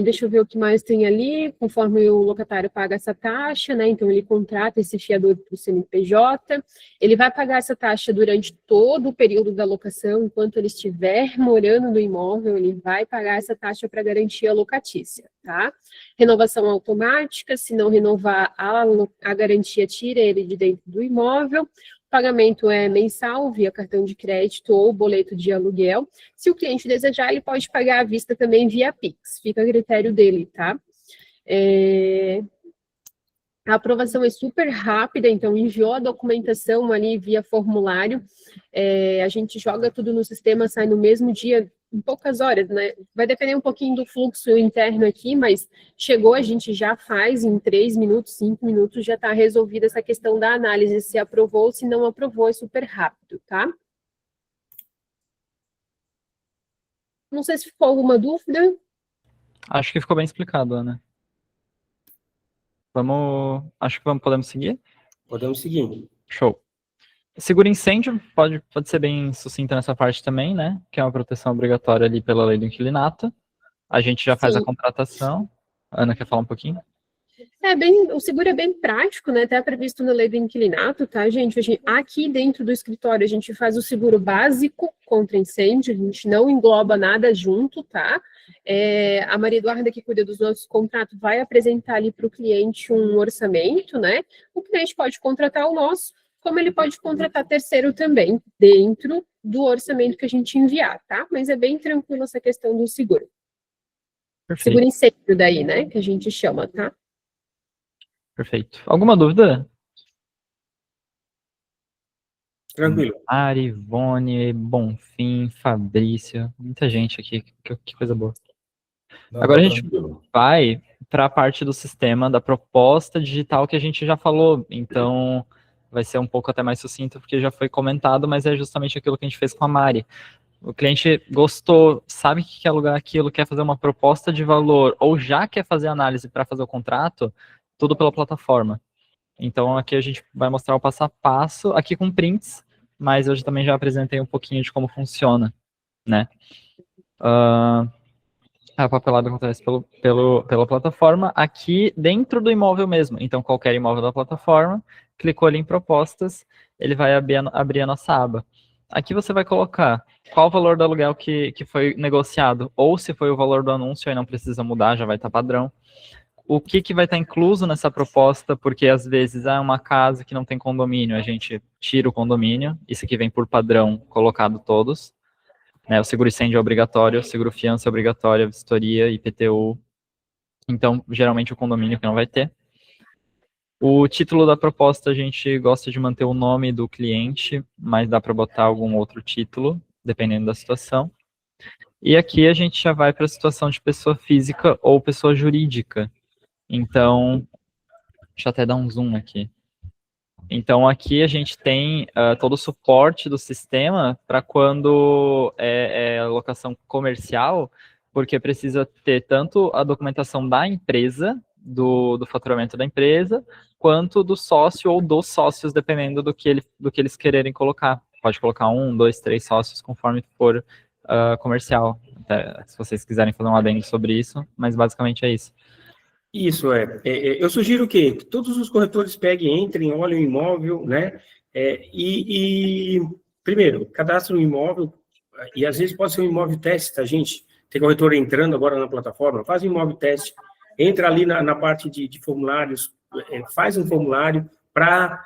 Deixa eu ver o que mais tem ali, conforme o locatário paga essa taxa, né? Então, ele contrata esse fiador para o CNPJ, ele vai pagar essa taxa durante todo o período da locação, enquanto ele estiver morando no imóvel, ele vai pagar essa taxa para garantia locatícia, tá? Renovação automática, se não renovar a garantia, tira ele de dentro do imóvel. O pagamento é mensal, via cartão de crédito ou boleto de aluguel. Se o cliente desejar, ele pode pagar à vista também via Pix, fica a critério dele, tá? A aprovação é super rápida, então enviou a documentação ali via formulário, a gente joga tudo no sistema, sai no mesmo dia, em poucas horas, né? Vai depender um pouquinho do fluxo interno aqui, mas chegou, a gente já faz em 3 minutos, 5 minutos, já está resolvida essa questão da análise, se aprovou, se não aprovou, é super rápido, tá? Não sei se ficou alguma dúvida. Acho que ficou bem explicado, Ana. Acho que podemos seguir? Podemos seguir. Show. Seguro incêndio pode ser bem sucinta nessa parte também, né? Que é uma proteção obrigatória ali pela lei do inquilinato. A gente já faz a contratação. Ana, quer falar um pouquinho? O seguro é bem prático, né? Até previsto na lei do inquilinato, tá, gente? Aqui dentro do escritório, a gente faz o seguro básico contra incêndio, a gente não engloba nada junto, tá? A Maria Eduarda, que cuida dos nossos contratos, vai apresentar ali para o cliente um orçamento, né? O cliente pode contratar o nosso, como ele pode contratar terceiro também, dentro do orçamento que a gente enviar, tá? Mas é bem tranquilo essa questão do seguro. Perfeito. Seguro incêndio daí, né? Que a gente chama, tá? Perfeito. Alguma dúvida? Tranquilo. Ari, Ivone, Bonfim, Fabrício, muita gente aqui, que coisa boa. Agora a gente vai para a parte do sistema, da proposta digital que a gente já falou, então vai ser um pouco até mais sucinto, porque já foi comentado, mas é justamente aquilo que a gente fez com a Mari. O cliente gostou, sabe que quer alugar aquilo, quer fazer uma proposta de valor, ou já quer fazer análise para fazer o contrato, tudo pela plataforma. Então aqui a gente vai mostrar o passo a passo, aqui com prints, mas eu também já apresentei um pouquinho de como funciona, né? A papelada acontece pela plataforma, aqui dentro do imóvel mesmo. Então, qualquer imóvel da plataforma, clicou ali em propostas, ele vai abrir a nossa aba. Aqui você vai colocar qual o valor do aluguel que foi negociado, ou se foi o valor do anúncio, aí não precisa mudar, já vai estar padrão. O que vai estar incluso nessa proposta, porque às vezes é uma casa que não tem condomínio, a gente tira o condomínio, isso aqui vem por padrão colocado todos. O seguro incêndio é obrigatório, seguro fiança é obrigatório, vistoria, IPTU. Então, geralmente o condomínio que não vai ter. O título da proposta, a gente gosta de manter o nome do cliente, mas dá para botar algum outro título, dependendo da situação. E aqui a gente já vai para a situação de pessoa física ou pessoa jurídica. Então, deixa eu até dar um zoom aqui. Então, aqui a gente tem todo o suporte do sistema para quando é locação comercial, porque precisa ter tanto a documentação da empresa, do faturamento da empresa, quanto do sócio ou dos sócios, dependendo do que eles quererem colocar. Pode colocar 1, 2, 3 sócios, conforme for comercial. Até, se vocês quiserem fazer um adendo sobre isso, mas basicamente é isso. Isso, eu sugiro que todos os corretores peguem, entrem, olhem o imóvel, né, primeiro, cadastre um imóvel, e às vezes pode ser um imóvel teste, tá, gente? Tem corretor entrando agora na plataforma, faz um imóvel teste, entra ali na parte de formulários, faz um formulário para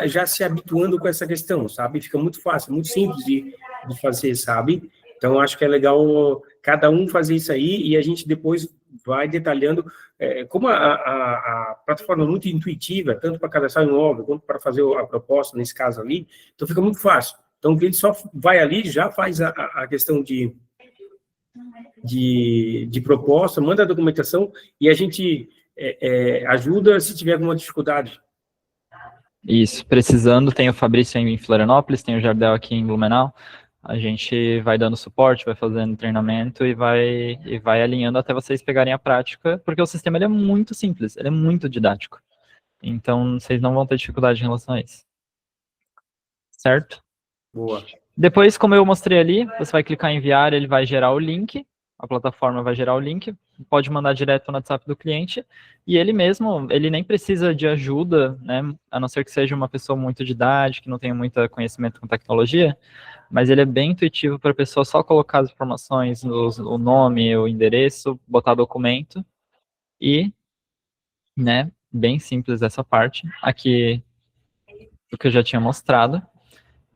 já se habituando com essa questão, sabe? Fica muito fácil, muito simples de fazer, sabe? Então, acho que é legal cada um fazer isso aí e a gente depois vai detalhando, como a plataforma é muito intuitiva, tanto para cadastrar um imóvel, quanto para fazer a proposta, nesse caso ali, então fica muito fácil. Então, o cliente só vai ali, já faz a questão de proposta, manda a documentação, e a gente ajuda se tiver alguma dificuldade. Isso, precisando, tem o Fabrício em Florianópolis, tem o Jardel aqui em Blumenau, a gente vai dando suporte, vai fazendo treinamento e vai alinhando até vocês pegarem a prática, porque o sistema ele é muito simples, ele é muito didático. Então, vocês não vão ter dificuldade em relação a isso. Certo? Boa. Depois, como eu mostrei ali, você vai clicar em enviar, ele vai gerar o link, a plataforma vai gerar o link, pode mandar direto no WhatsApp do cliente, e ele mesmo, ele nem precisa de ajuda, né, a não ser que seja uma pessoa muito de idade, que não tenha muito conhecimento com tecnologia, mas ele é bem intuitivo para a pessoa só colocar as informações, o nome, o endereço, botar documento, e, né, bem simples essa parte, aqui, o que eu já tinha mostrado.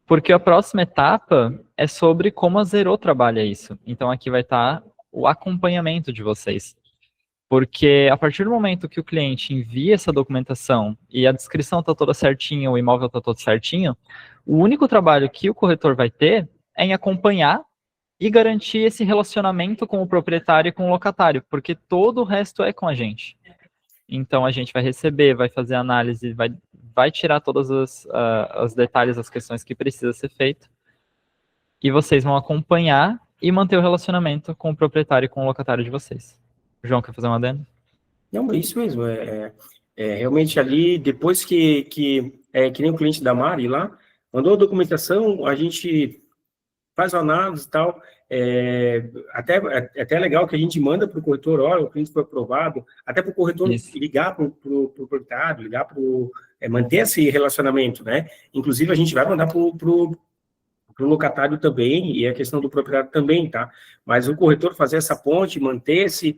Porque a próxima etapa é sobre como a Zero trabalha isso. Então, aqui vai estar o acompanhamento de vocês. Porque a partir do momento que o cliente envia essa documentação e a descrição está toda certinha, o imóvel está todo certinho, o único trabalho que o corretor vai ter é em acompanhar e garantir esse relacionamento com o proprietário e com o locatário, porque todo o resto é com a gente. Então, a gente vai receber, vai fazer análise, vai tirar todos os detalhes, as questões que precisa ser feito, e vocês vão acompanhar e manter o relacionamento com o proprietário e com o locatário de vocês. O João, quer fazer uma adendo? Não, é isso mesmo. Realmente ali, depois que nem o cliente da Mari lá, mandou a documentação, a gente faz a análise e tal, até legal que a gente manda para o corretor, olha, o cliente foi aprovado, até para o corretor ligar para o proprietário, ligar para manter esse relacionamento, né? Inclusive, a gente vai mandar para o locatário também, e a questão do proprietário também, tá? Mas o corretor fazer essa ponte, manter esse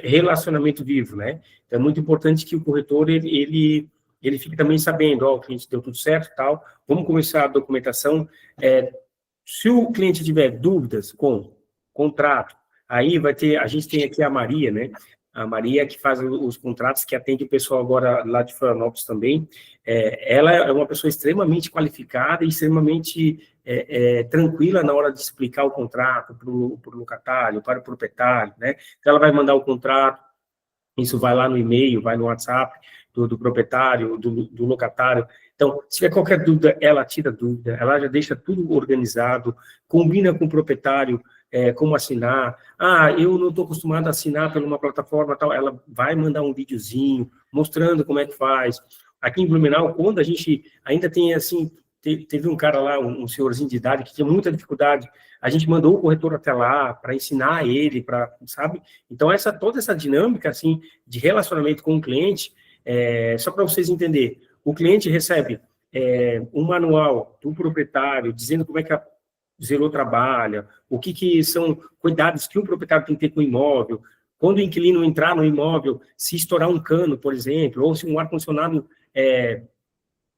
relacionamento vivo, né? Então, é muito importante que o corretor, ele fique também sabendo, ó, o cliente deu tudo certo e tal, vamos começar a documentação. Se o cliente tiver dúvidas com contrato, aí a gente tem aqui a Maria, né? A Maria que faz os contratos, que atende o pessoal agora lá de Florianópolis também. Ela é uma pessoa extremamente qualificada e extremamente tranquila na hora de explicar o contrato para o locatário, para o proprietário, né? Então, ela vai mandar o contrato, isso vai lá no e-mail, vai no WhatsApp do proprietário, do locatário. Então, se tiver qualquer dúvida, ela tira dúvida, ela já deixa tudo organizado, combina com o proprietário como assinar. Eu não estou acostumado a assinar por uma plataforma tal, ela vai mandar um videozinho mostrando como é que faz. Aqui em Blumenau, quando a gente ainda tem, assim, teve um cara lá, um senhorzinho de idade, que tinha muita dificuldade, a gente mandou o corretor até lá para ensinar ele, sabe? Então, toda essa dinâmica, assim, de relacionamento com o cliente, só para vocês entenderem, o cliente recebe um manual do proprietário dizendo como é que a Zero trabalha, o que são cuidados que o proprietário tem que ter com o imóvel, quando o inquilino entrar no imóvel, se estourar um cano, por exemplo, ou se um ar-condicionado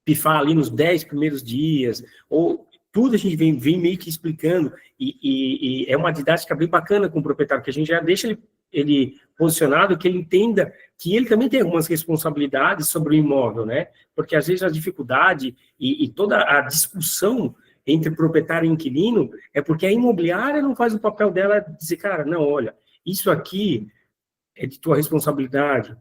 pifar ali nos 10 primeiros dias, ou tudo a gente vem meio que explicando, e é uma didática bem bacana com o proprietário, que a gente já deixa ele posicionado, que ele entenda que ele também tem algumas responsabilidades sobre o imóvel, né? Porque às vezes a dificuldade e toda a discussão entre proprietário e inquilino é porque a imobiliária não faz o papel dela de dizer, cara, não, olha, isso aqui é de tua responsabilidade.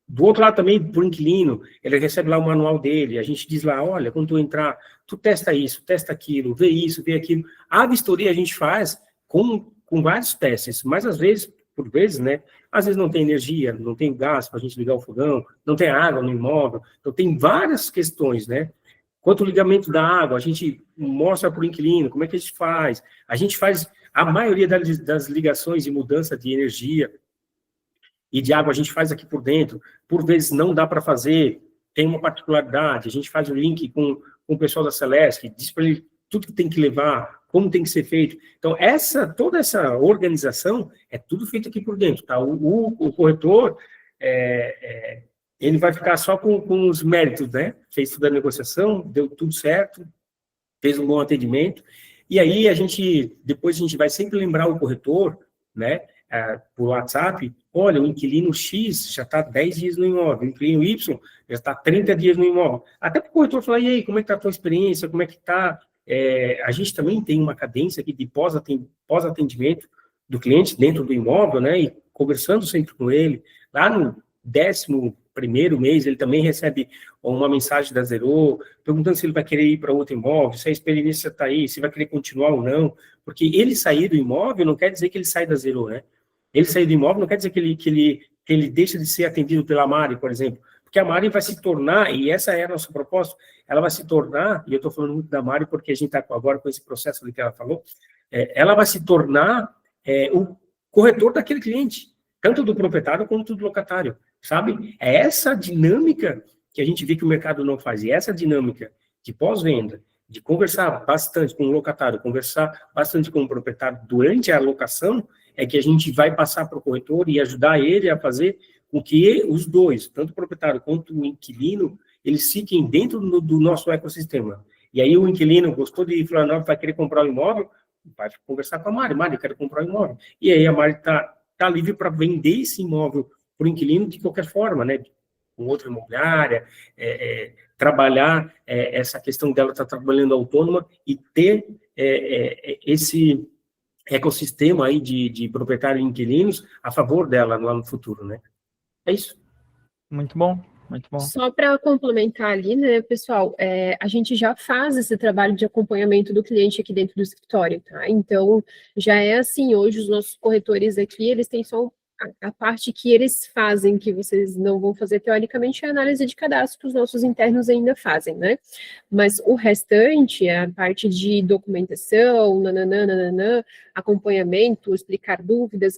Do outro lado também, por inquilino, ele recebe lá o manual dele, a gente diz lá, olha, quando tu entrar, tu testa isso, testa aquilo, vê isso, vê aquilo. A vistoria a gente faz com vários testes, mas às vezes, por vezes, né, às vezes não tem energia, não tem gás para a gente ligar o fogão, não tem água no imóvel, então tem várias questões, né? Quanto ao ligamento da água, a gente mostra para o inquilino como é que a gente faz a maioria das ligações e mudança de energia e de água a gente faz aqui por dentro, por vezes não dá para fazer, tem uma particularidade, a gente faz o link com o pessoal da Celesc, diz para ele tudo que tem que levar, como tem que ser feito. Então, toda essa organização é tudo feito aqui por dentro, tá? O corretor, ele vai ficar só com os méritos, né? Fez toda a negociação, deu tudo certo, fez um bom atendimento, e aí depois a gente vai sempre lembrar o corretor, né? Por WhatsApp, olha, o inquilino X já está 10 dias no imóvel, o inquilino Y já está 30 dias no imóvel. Até para o corretor falar, e aí, como é que está a tua experiência, como é que está? A gente também tem uma cadência aqui de pós-atendimento do cliente dentro do imóvel, né, e conversando sempre com ele. Lá 11º mês, ele também recebe uma mensagem da Zero, perguntando se ele vai querer ir para outro imóvel, se a experiência está aí, se vai querer continuar ou não, porque ele sair do imóvel não quer dizer que ele sai da Zero, né? Ele sair do imóvel não quer dizer que ele deixa de ser atendido pela Mari, por exemplo, porque a Mari vai se tornar, e essa é a nossa proposta, ela vai se tornar, e eu estou falando muito da Mari porque a gente está agora com esse processo ali que ela falou, ela vai se tornar o corretor daquele cliente, tanto do proprietário quanto do locatário, sabe? É essa dinâmica que a gente vê que o mercado não faz, e essa dinâmica de pós-venda, de conversar bastante com o locatário, conversar bastante com o proprietário durante a locação, é que a gente vai passar para o corretor e ajudar ele a fazer com que os dois, tanto o proprietário quanto o inquilino, eles fiquem dentro do nosso ecossistema. E aí o inquilino gostou de Florianópolis, vai querer comprar o imóvel, vai conversar com a Mari, eu quero comprar o imóvel. E aí a Mari está livre para vender esse imóvel para o inquilino de qualquer forma, né? Com outra imobiliária, trabalhar essa questão dela estar trabalhando autônoma e ter esse ecossistema aí de proprietários e inquilinos a favor dela lá no futuro, né? É isso. Muito bom, muito bom. Só para complementar ali, né, pessoal, a gente já faz esse trabalho de acompanhamento do cliente aqui dentro do escritório, tá? Então, já é assim, hoje os nossos corretores aqui, eles têm só a parte que eles fazem, que vocês não vão fazer teoricamente, é a análise de cadastro que os nossos internos ainda fazem, né? Mas o restante, a parte de documentação, acompanhamento, explicar dúvidas,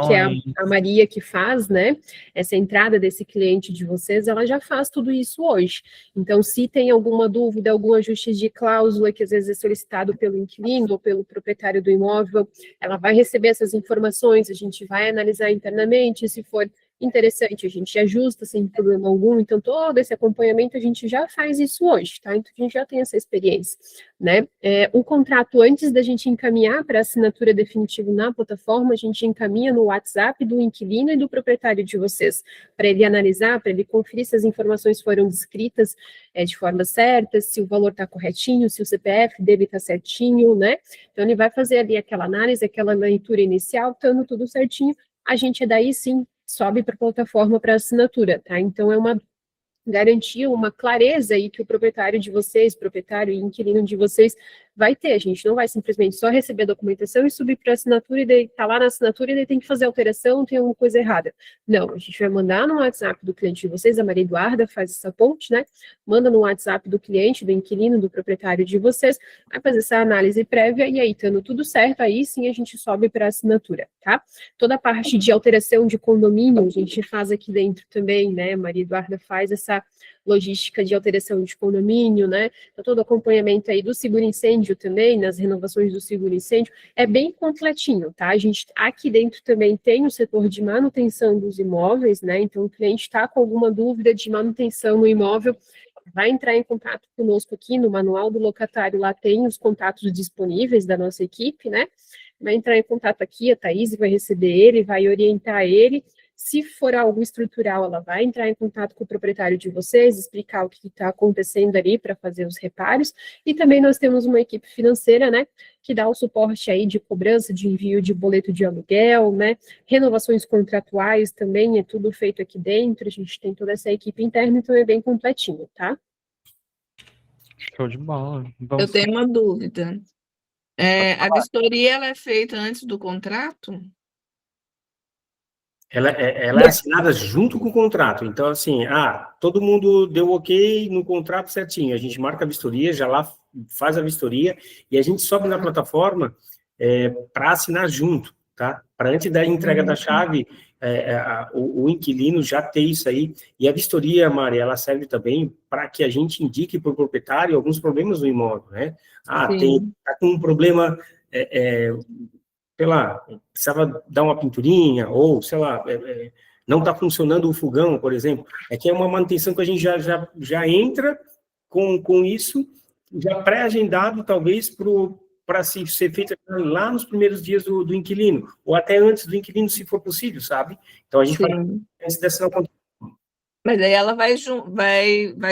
que é a Maria que faz, né, essa entrada desse cliente de vocês, ela já faz tudo isso hoje. Então, se tem alguma dúvida, algum ajuste de cláusula que às vezes é solicitado pelo inquilino ou pelo proprietário do imóvel, ela vai receber essas informações, a gente vai analisar internamente, se for interessante, a gente ajusta sem problema algum, então todo esse acompanhamento a gente já faz isso hoje, tá? Então a gente já tem essa experiência, né? O contrato, antes da gente encaminhar para assinatura definitiva na plataforma, a gente encaminha no WhatsApp do inquilino e do proprietário de vocês, para ele analisar, para ele conferir se as informações foram descritas de forma certa, se o valor está corretinho, se o CPF dele está certinho, né? Então ele vai fazer ali aquela análise, aquela leitura inicial, estando tudo certinho, a gente daí sim sobe para a plataforma para assinatura, tá? Então, é uma garantia, uma clareza aí que o proprietário de vocês, proprietário e inquilino de vocês vai ter. A gente não vai simplesmente só receber a documentação e subir para a assinatura e daí tá lá na assinatura e daí tem que fazer alteração, tem alguma coisa errada. Não, a gente vai mandar no WhatsApp do cliente de vocês, a Maria Eduarda faz essa ponte, né? Manda no WhatsApp do cliente, do inquilino, do proprietário de vocês, vai fazer essa análise prévia e aí, estando tudo certo, aí sim a gente sobe para a assinatura, tá? Toda a parte de alteração de condomínio, a gente faz aqui dentro também, né? A Maria Eduarda faz essa logística de alteração de condomínio, né? Então, todo o acompanhamento aí do seguro-incêndio também, nas renovações do seguro-incêndio, é bem completinho, tá? A gente, aqui dentro também tem o setor de manutenção dos imóveis, né? Então, o cliente está com alguma dúvida de manutenção no imóvel, vai entrar em contato conosco aqui no manual do locatário, lá tem os contatos disponíveis da nossa equipe, né? Vai entrar em contato aqui, a Thaís vai receber ele, vai orientar ele. Se for algo estrutural, ela vai entrar em contato com o proprietário de vocês, explicar o que está acontecendo ali para fazer os reparos. E também nós temos uma equipe financeira, né, que dá o suporte aí de cobrança, de envio de boleto de aluguel, né, renovações contratuais também, é tudo feito aqui dentro, a gente tem toda essa equipe interna, então é bem completinho, tá? Show de bola. Eu tenho uma dúvida. A vistoria ela é feita antes do contrato? Ela é assinada junto com o contrato. Então, assim, todo mundo deu ok no contrato certinho. A gente marca a vistoria, já lá faz a vistoria, e a gente sobe na plataforma para assinar junto, tá? Para antes da entrega da chave, o inquilino já ter isso aí. E a vistoria, Mari, ela serve também para que a gente indique para o proprietário alguns problemas do imóvel, né? Tá com um problema... sei lá, precisava dar uma pinturinha, ou, sei lá, não está funcionando o fogão, por exemplo. É que é uma manutenção que a gente já entra com isso, já pré-agendado, talvez, para ser feita lá nos primeiros dias do inquilino, ou até antes do inquilino, se for possível, sabe? Então, a gente faz antes de assinar o contrato. Mas aí ela vai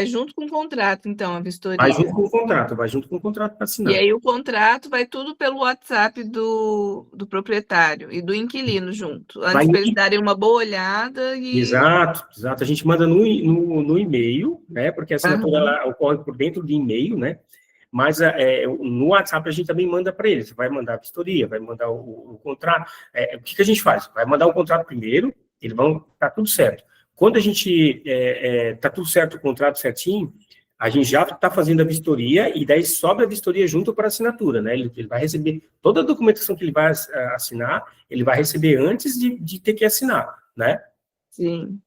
junto com o contrato, então, a vistoria. Vai junto com o contrato, para assinar. E aí o contrato vai tudo pelo WhatsApp do proprietário e do inquilino junto, antes para eles darem uma boa olhada e... Exato. A gente manda no e-mail, né? Porque a assinatura ela ocorre por dentro do e-mail, né? Mas no WhatsApp a gente também manda para eles. Vai mandar a vistoria, vai mandar o contrato. O que a gente faz? Vai mandar o contrato primeiro, eles vão... Tá tudo certo. Quando a gente... tá tudo certo, o contrato certinho, a gente já está fazendo a vistoria e daí sobe a vistoria junto para a assinatura, né? Ele vai receber toda a documentação que ele vai assinar, ele vai receber antes de ter que assinar, né? Sim.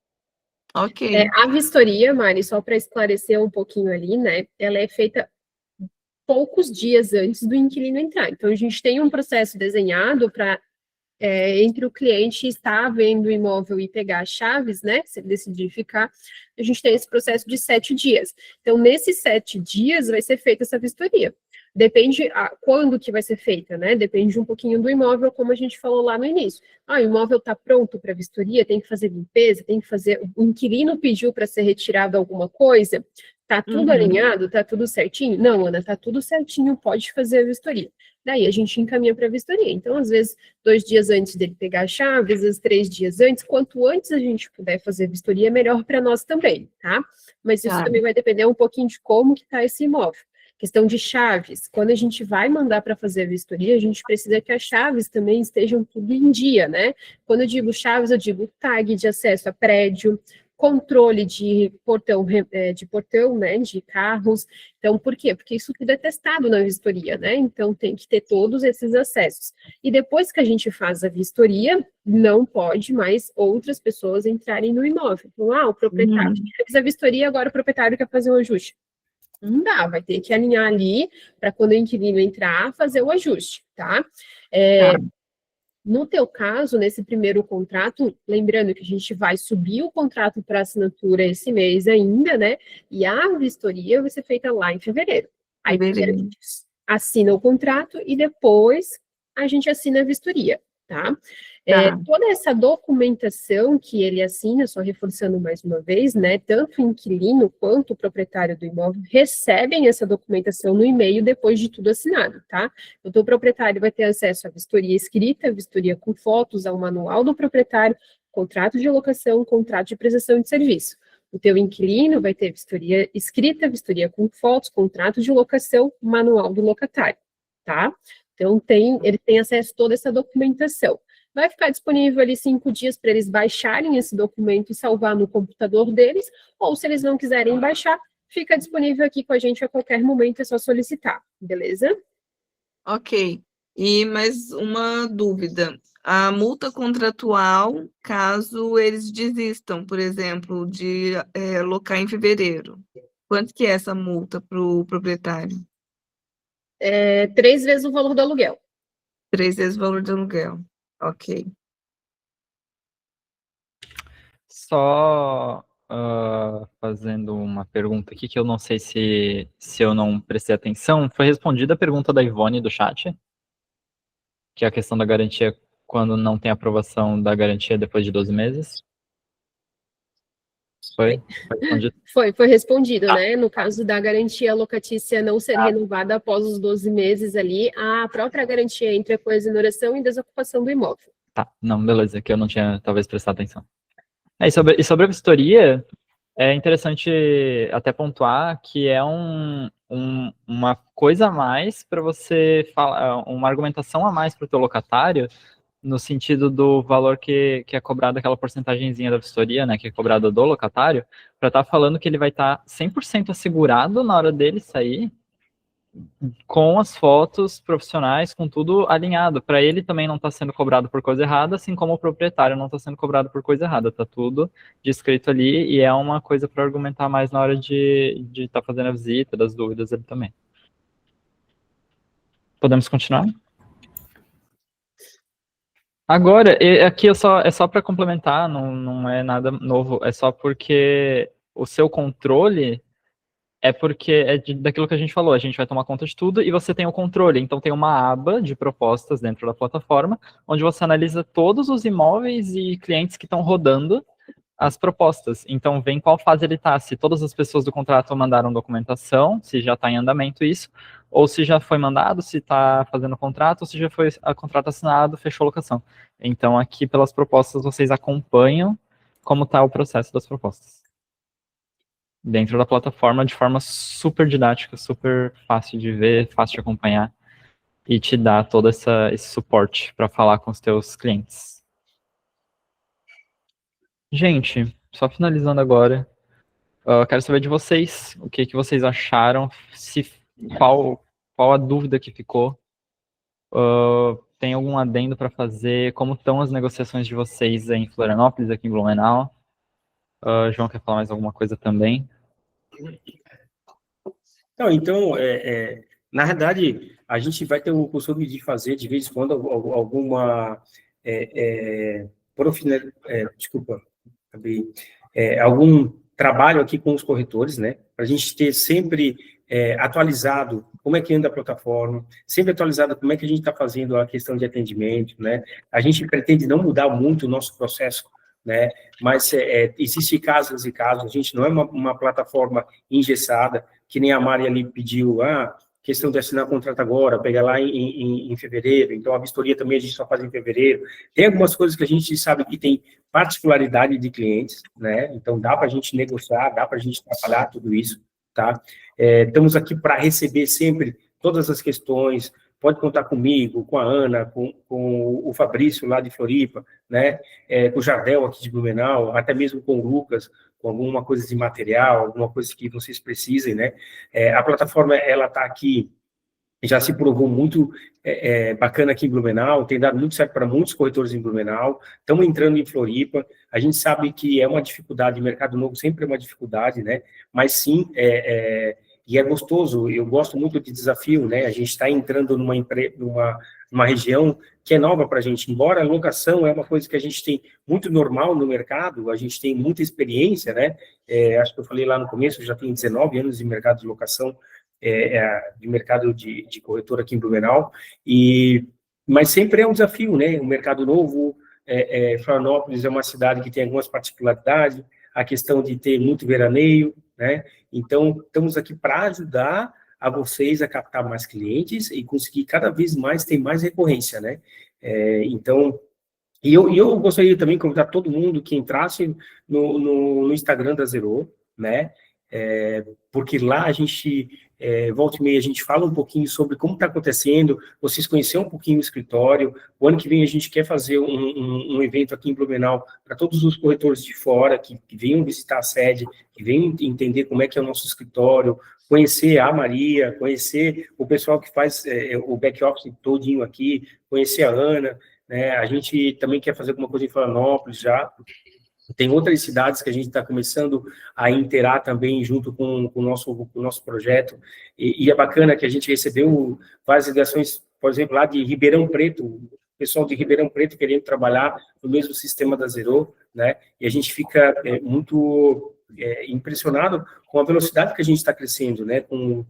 Ok. A vistoria, Mari, só para esclarecer um pouquinho ali, né? Ela é feita poucos dias antes do inquilino entrar. Então, a gente tem um processo desenhado para entre o cliente estar vendo o imóvel e pegar as chaves, né? Se ele decidir ficar, a gente tem esse processo de 7 dias. Então, nesses 7 dias vai ser feita essa vistoria. Depende quando que vai ser feita, né? Depende um pouquinho do imóvel, como a gente falou lá no início. O imóvel está pronto para vistoria, tem que fazer limpeza, tem que fazer... O inquilino pediu para ser retirado alguma coisa, tá tudo alinhado, tá tudo certinho? Não, Ana, tá tudo certinho, pode fazer a vistoria. Daí a gente encaminha para a vistoria. Então, às vezes, 2 dias antes dele pegar a chave, às vezes 3 dias antes, quanto antes a gente puder fazer a vistoria, melhor para nós também, tá? Mas isso também vai depender um pouquinho de como que tá esse imóvel. Questão de chaves, quando a gente vai mandar para fazer a vistoria, a gente precisa que as chaves também estejam tudo em dia, né? Quando eu digo chaves, eu digo tag de acesso a prédio, controle de portão, né, de carros. Então, por quê? Porque isso tudo é testado na vistoria, né? Então, tem que ter todos esses acessos. E depois que a gente faz a vistoria, não pode mais outras pessoas entrarem no imóvel. Então, o proprietário fez a vistoria, agora o proprietário quer fazer um ajuste. Não dá, vai ter que alinhar ali para quando o inquilino entrar, fazer o ajuste, tá? No teu caso, nesse primeiro contrato, lembrando que a gente vai subir o contrato para assinatura esse mês ainda, né? E a vistoria vai ser feita lá em fevereiro. Aí primeiro a gente assina o contrato e depois a gente assina a vistoria, tá? Toda essa documentação que ele assina, só reforçando mais uma vez, né? Tanto o inquilino quanto o proprietário do imóvel recebem essa documentação no e-mail depois de tudo assinado, tá? Então, o proprietário vai ter acesso à vistoria escrita, vistoria com fotos, ao manual do proprietário, contrato de locação, contrato de prestação de serviço. O teu inquilino vai ter vistoria escrita, vistoria com fotos, contrato de locação, manual do locatário, tá? Então, ele tem acesso a toda essa documentação. Vai ficar disponível ali 5 dias para eles baixarem esse documento e salvar no computador deles, ou se eles não quiserem baixar, fica disponível aqui com a gente a qualquer momento, é só solicitar, beleza? Ok. E mais uma dúvida. A multa contratual, caso eles desistam, por exemplo, de locar em fevereiro, quanto que é essa multa para o proprietário? 3 vezes o valor do aluguel. 3 vezes o valor do aluguel. Ok. Só fazendo uma pergunta aqui, que eu não sei se eu não prestei atenção. Foi respondida a pergunta da Ivone do chat, que é a questão da garantia quando não tem aprovação da garantia depois de 12 meses. Foi respondido? Foi respondido, né? No caso da garantia locatícia não ser renovada após os 12 meses ali, a própria garantia entre a coexoneração e desocupação do imóvel. Tá, não, beleza, que eu não tinha talvez prestado atenção. E sobre a vistoria, é interessante até pontuar que é uma coisa a mais para você falar, uma argumentação a mais para o teu locatário, no sentido do valor que é cobrado, aquela porcentagemzinha da vistoria, né, que é cobrada do locatário, para estar falando que ele vai estar 100% assegurado na hora dele sair, com as fotos profissionais, com tudo alinhado, para ele também não estar sendo cobrado por coisa errada, assim como o proprietário não está sendo cobrado por coisa errada, está tudo descrito ali, e é uma coisa para argumentar mais na hora de estar fazendo a visita, das dúvidas ali também. Podemos continuar? Agora, aqui é só para complementar, não é nada novo, é só porque o seu controle é porque daquilo que a gente falou, a gente vai tomar conta de tudo e você tem o controle. Então tem uma aba de propostas dentro da plataforma, onde você analisa todos os imóveis e clientes que estão rodando as propostas. Então, vem qual fase ele está, se todas as pessoas do contrato mandaram documentação, se já está em andamento isso, ou se já foi mandado, se está fazendo o contrato, ou se já foi a contrato assinado, fechou a locação. Então, aqui, pelas propostas, vocês acompanham como está o processo das propostas. Dentro da plataforma, de forma super didática, super fácil de ver, fácil de acompanhar, e te dá todo esse suporte para falar com os teus clientes. Gente, só finalizando agora, quero saber de vocês, o que vocês acharam, qual a dúvida que ficou, tem algum adendo para fazer, como estão as negociações de vocês em Florianópolis, aqui em Blumenau? João quer falar mais alguma coisa também? Não, então, na verdade, a gente vai ter o costume de fazer, de vez em quando, alguma... algum trabalho aqui com os corretores, né? Para a gente ter sempre atualizado como é que anda a plataforma, sempre atualizado como é que a gente está fazendo a questão de atendimento, né? A gente pretende não mudar muito o nosso processo, né? Mas existem casos e casos, a gente não é uma plataforma engessada, que nem a Mari ali pediu, questão de assinar contrato agora, pegar lá em fevereiro, então a vistoria também a gente só faz em fevereiro. Tem algumas coisas que a gente sabe que tem particularidade de clientes, né? Então dá para a gente negociar, dá para a gente trabalhar tudo isso, tá? Estamos aqui para receber sempre todas as questões, pode contar comigo, com a Ana, com o Fabrício lá de Floripa, né? Com o Jardel aqui de Blumenau, até mesmo com o Lucas, com alguma coisa de material, alguma coisa que vocês precisem, né? A plataforma, ela está aqui, já se provou muito bacana aqui em Blumenau, tem dado muito certo para muitos corretores em Blumenau, estamos entrando em Floripa, a gente sabe que é uma dificuldade, mercado novo sempre é uma dificuldade, né? Mas sim, e é gostoso, eu gosto muito de desafio, né? A gente está entrando numa região que é nova para a gente, embora a locação é uma coisa que a gente tem muito normal no mercado, a gente tem muita experiência, né? Acho que eu falei lá no começo, eu já tenho 19 anos de mercado de locação, de mercado de corretor aqui em Blumenau, mas sempre é um desafio, né? Um mercado novo, Florianópolis é uma cidade que tem algumas particularidades, a questão de ter muito veraneio, né? Então, estamos aqui para ajudar a vocês a captar mais clientes e conseguir cada vez mais ter mais recorrência, né? Então, eu gostaria também de convidar todo mundo que entrasse no Instagram da Zero, né? Porque lá a gente, volta e meia, a gente fala um pouquinho sobre como está acontecendo, vocês conheceram um pouquinho o escritório, o ano que vem a gente quer fazer um evento aqui em Blumenau para todos os corretores de fora que venham visitar a sede, que venham entender como é que é o nosso escritório, conhecer a Maria, conhecer o pessoal que faz o back-office todinho aqui, conhecer a Ana, né? A gente também quer fazer alguma coisa em Florianópolis já. Tem outras cidades que a gente está começando a interar também junto com o nosso projeto, e é bacana que a gente recebeu várias ligações, por exemplo, lá de Ribeirão Preto, o pessoal de Ribeirão Preto querendo trabalhar no mesmo sistema da Zero, né? E a gente fica muito impressionado com a velocidade que a gente está crescendo, né? Com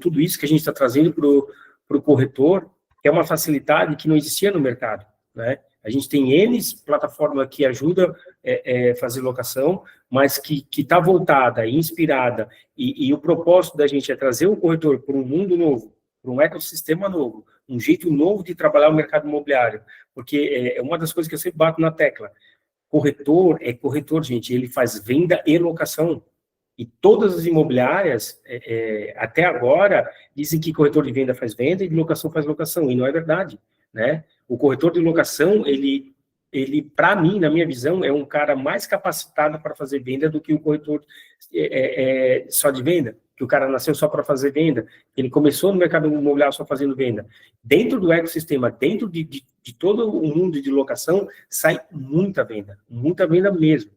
tudo isso que a gente está trazendo para o corretor, que é uma facilidade que não existia no mercado, né? A gente tem N plataformas que ajudam a fazer locação, mas que está voltada, inspirada, e o propósito da gente é trazer o corretor para um mundo novo, para um ecossistema novo, um jeito novo de trabalhar o mercado imobiliário, porque é uma das coisas que eu sempre bato na tecla. Corretor é corretor, gente, ele faz venda e locação. E todas as imobiliárias, até agora, dizem que corretor de venda faz venda e de locação faz locação, e não é verdade, né? O corretor de locação, ele para mim, na minha visão, é um cara mais capacitado para fazer venda do que o corretor só de venda, que o cara nasceu só para fazer venda, ele começou no mercado imobiliário só fazendo venda. Dentro do ecossistema, dentro de todo o mundo de locação, sai muita venda mesmo.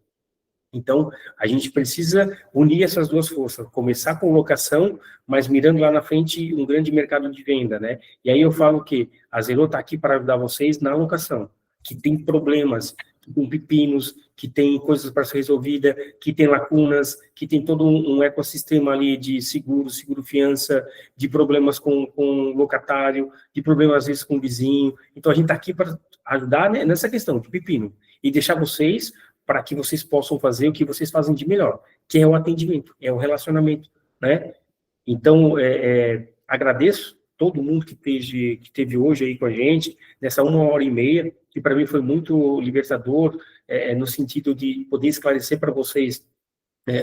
Então, a gente precisa unir essas duas forças, começar com locação, mas mirando lá na frente um grande mercado de venda, né? E aí eu falo que a Zero está aqui para ajudar vocês na locação, que tem problemas, com pepinos, que tem coisas para ser resolvida, que tem lacunas, que tem todo um ecossistema ali de seguro fiança, de problemas com locatário, de problemas às vezes com vizinho. Então, a gente está aqui para ajudar, né, nessa questão de pepino e deixar vocês para que vocês possam fazer o que vocês fazem de melhor, que é o atendimento, é o relacionamento, né? Então, agradeço todo mundo que esteve hoje aí com a gente, nessa 1h30, que para mim foi muito libertador, no sentido de poder esclarecer para vocês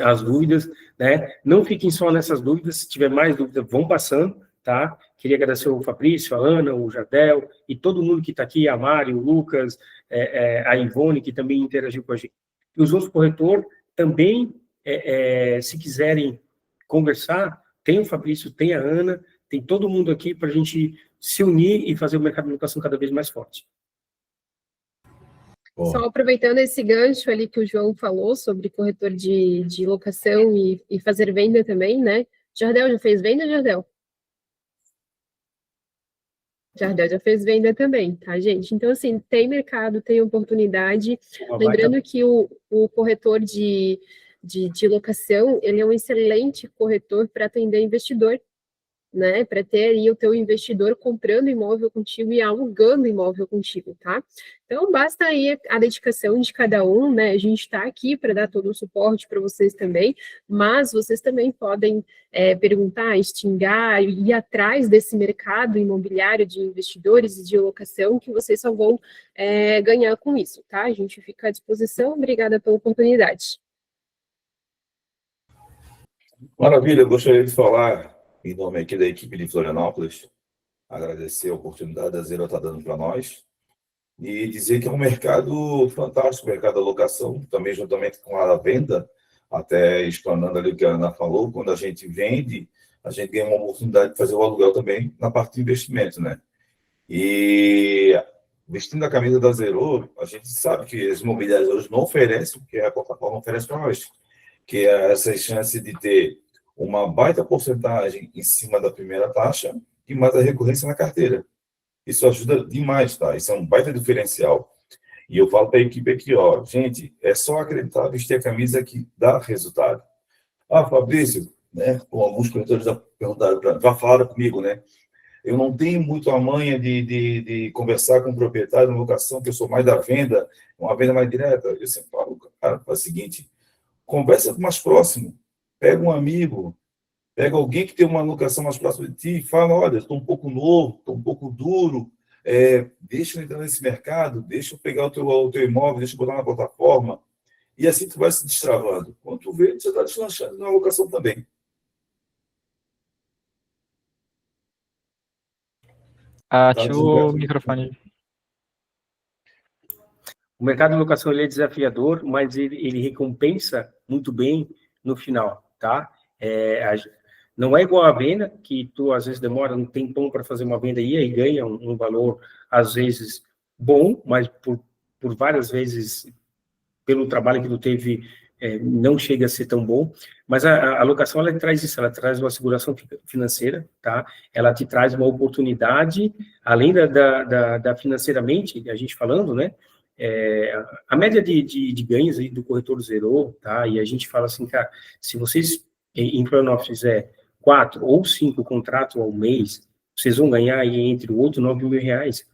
as dúvidas, né? Não fiquem só nessas dúvidas, se tiver mais dúvidas, vão passando, tá? Queria agradecer o Fabrício, a Ana, o Jardel, e todo mundo que está aqui, a Mari, o Lucas, a Ivone, que também interagiu com a gente. E os outros corretores também, se quiserem conversar, tem o Fabrício, tem a Ana, tem todo mundo aqui para a gente se unir e fazer o mercado de locação cada vez mais forte. Só aproveitando esse gancho ali que o João falou sobre corretor de locação e fazer venda também, né? Jardel, já fez venda, Jardel? Jardel já fez venda também, tá, gente? Então, assim, tem mercado, tem oportunidade. Lembrando que o corretor de locação, ele é um excelente corretor para atender investidor, né? Para ter aí o teu investidor comprando imóvel contigo e alugando imóvel contigo, tá? Então, basta aí a dedicação de cada um, né? A gente está aqui para dar todo o suporte para vocês também, mas vocês também podem perguntar, extingar, ir atrás desse mercado imobiliário de investidores e de locação, que vocês só vão ganhar com isso, tá? A gente fica à disposição. Obrigada pela oportunidade. Maravilha, eu gostaria de falar em nome aqui da equipe de Florianópolis, agradecer a oportunidade da Zero está dando para nós e dizer que é um mercado fantástico, o mercado da locação, também juntamente com a venda, até explanando ali o que a Ana falou, quando a gente vende, a gente ganha uma oportunidade de fazer o aluguel também na parte de investimento, né? E vestindo a camisa da Zero, a gente sabe que as imobiliárias hoje não oferecem o que a plataforma oferece para nós, que é essa chance de ter uma baita porcentagem em cima da primeira taxa e mais a recorrência na carteira. Isso ajuda demais, tá? Isso é um baita diferencial. E eu falo para a equipe aqui, ó, gente, é só acreditar, vestir a camisa que dá resultado. Ah, Fabrício, né? Como alguns corretores já perguntaram para mim, já falaram comigo, né? Eu não tenho muito a manha de conversar com o proprietário na locação, que eu sou mais da venda, uma venda mais direta. Eu sempre falo, cara, faz o seguinte, conversa com o mais próximo. Pega um amigo, pega alguém que tem uma locação mais próxima de ti e fala, olha, estou um pouco novo, estou um pouco duro, deixa eu entrar nesse mercado, deixa eu pegar o teu imóvel, deixa eu botar na plataforma, e assim tu vai se destravando. Quando tu vê, você está deslanchando na locação também. Ativa o microfone. O mercado de locação ele é desafiador, mas ele recompensa muito bem no final, tá? Não é igual a venda, que tu às vezes demora um tempão para fazer uma venda e aí ganha um valor, às vezes, bom, mas por várias vezes, pelo trabalho que tu teve, não chega a ser tão bom. Mas a locação, ela traz isso, ela traz uma segurança financeira, tá? Ela te traz uma oportunidade, além da financeiramente, a gente falando, né? A média de ganhos aí do corretor Zero, tá? E a gente fala assim, cara, se vocês em Florianópolis fizer 4 ou 5 contratos ao mês, vocês vão ganhar aí entre o outro R$9.000.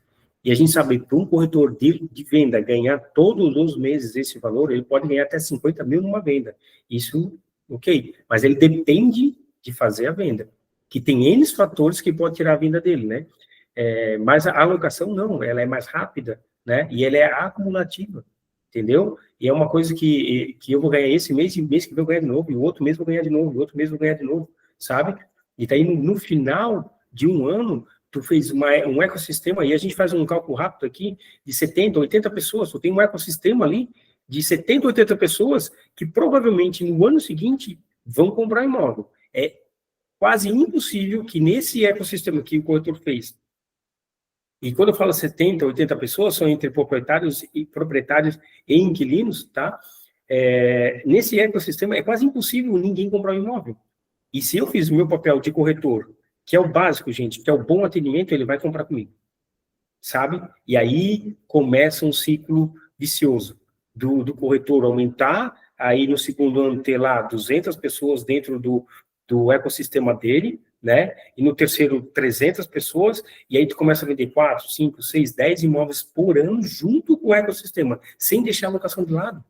E a gente sabe que para um corretor de venda ganhar todos os meses esse valor, ele pode ganhar até 50 mil numa venda. Isso, ok. Mas ele depende de fazer a venda, que tem N fatores que pode tirar a venda dele, né? Mas a alocação não, ela é mais rápida, né? E ela é acumulativa, entendeu? E é uma coisa que eu vou ganhar esse mês, e mês que vem eu vou ganhar de novo, e o outro mês eu vou ganhar de novo, e o outro mês eu vou ganhar de novo, sabe? E daí no final de um ano, tu fez um ecossistema, e a gente faz um cálculo rápido aqui, de 70, 80 pessoas, tu tem um ecossistema ali, de 70, 80 pessoas, que provavelmente no ano seguinte vão comprar imóvel. É quase impossível que nesse ecossistema que o corretor fez, e quando eu falo 70, 80 pessoas, são entre proprietários e inquilinos, tá? Nesse ecossistema é quase impossível ninguém comprar um imóvel. E se eu fiz o meu papel de corretor, que é o básico, gente, que é o bom atendimento, ele vai comprar comigo, sabe? E aí começa um ciclo vicioso do corretor aumentar, aí no segundo ano ter lá 200 pessoas dentro do ecossistema dele, né? E no terceiro, 300 pessoas, e aí tu começa a vender 4, 5, 6, 10 imóveis por ano junto com o ecossistema, sem deixar a locação de lado.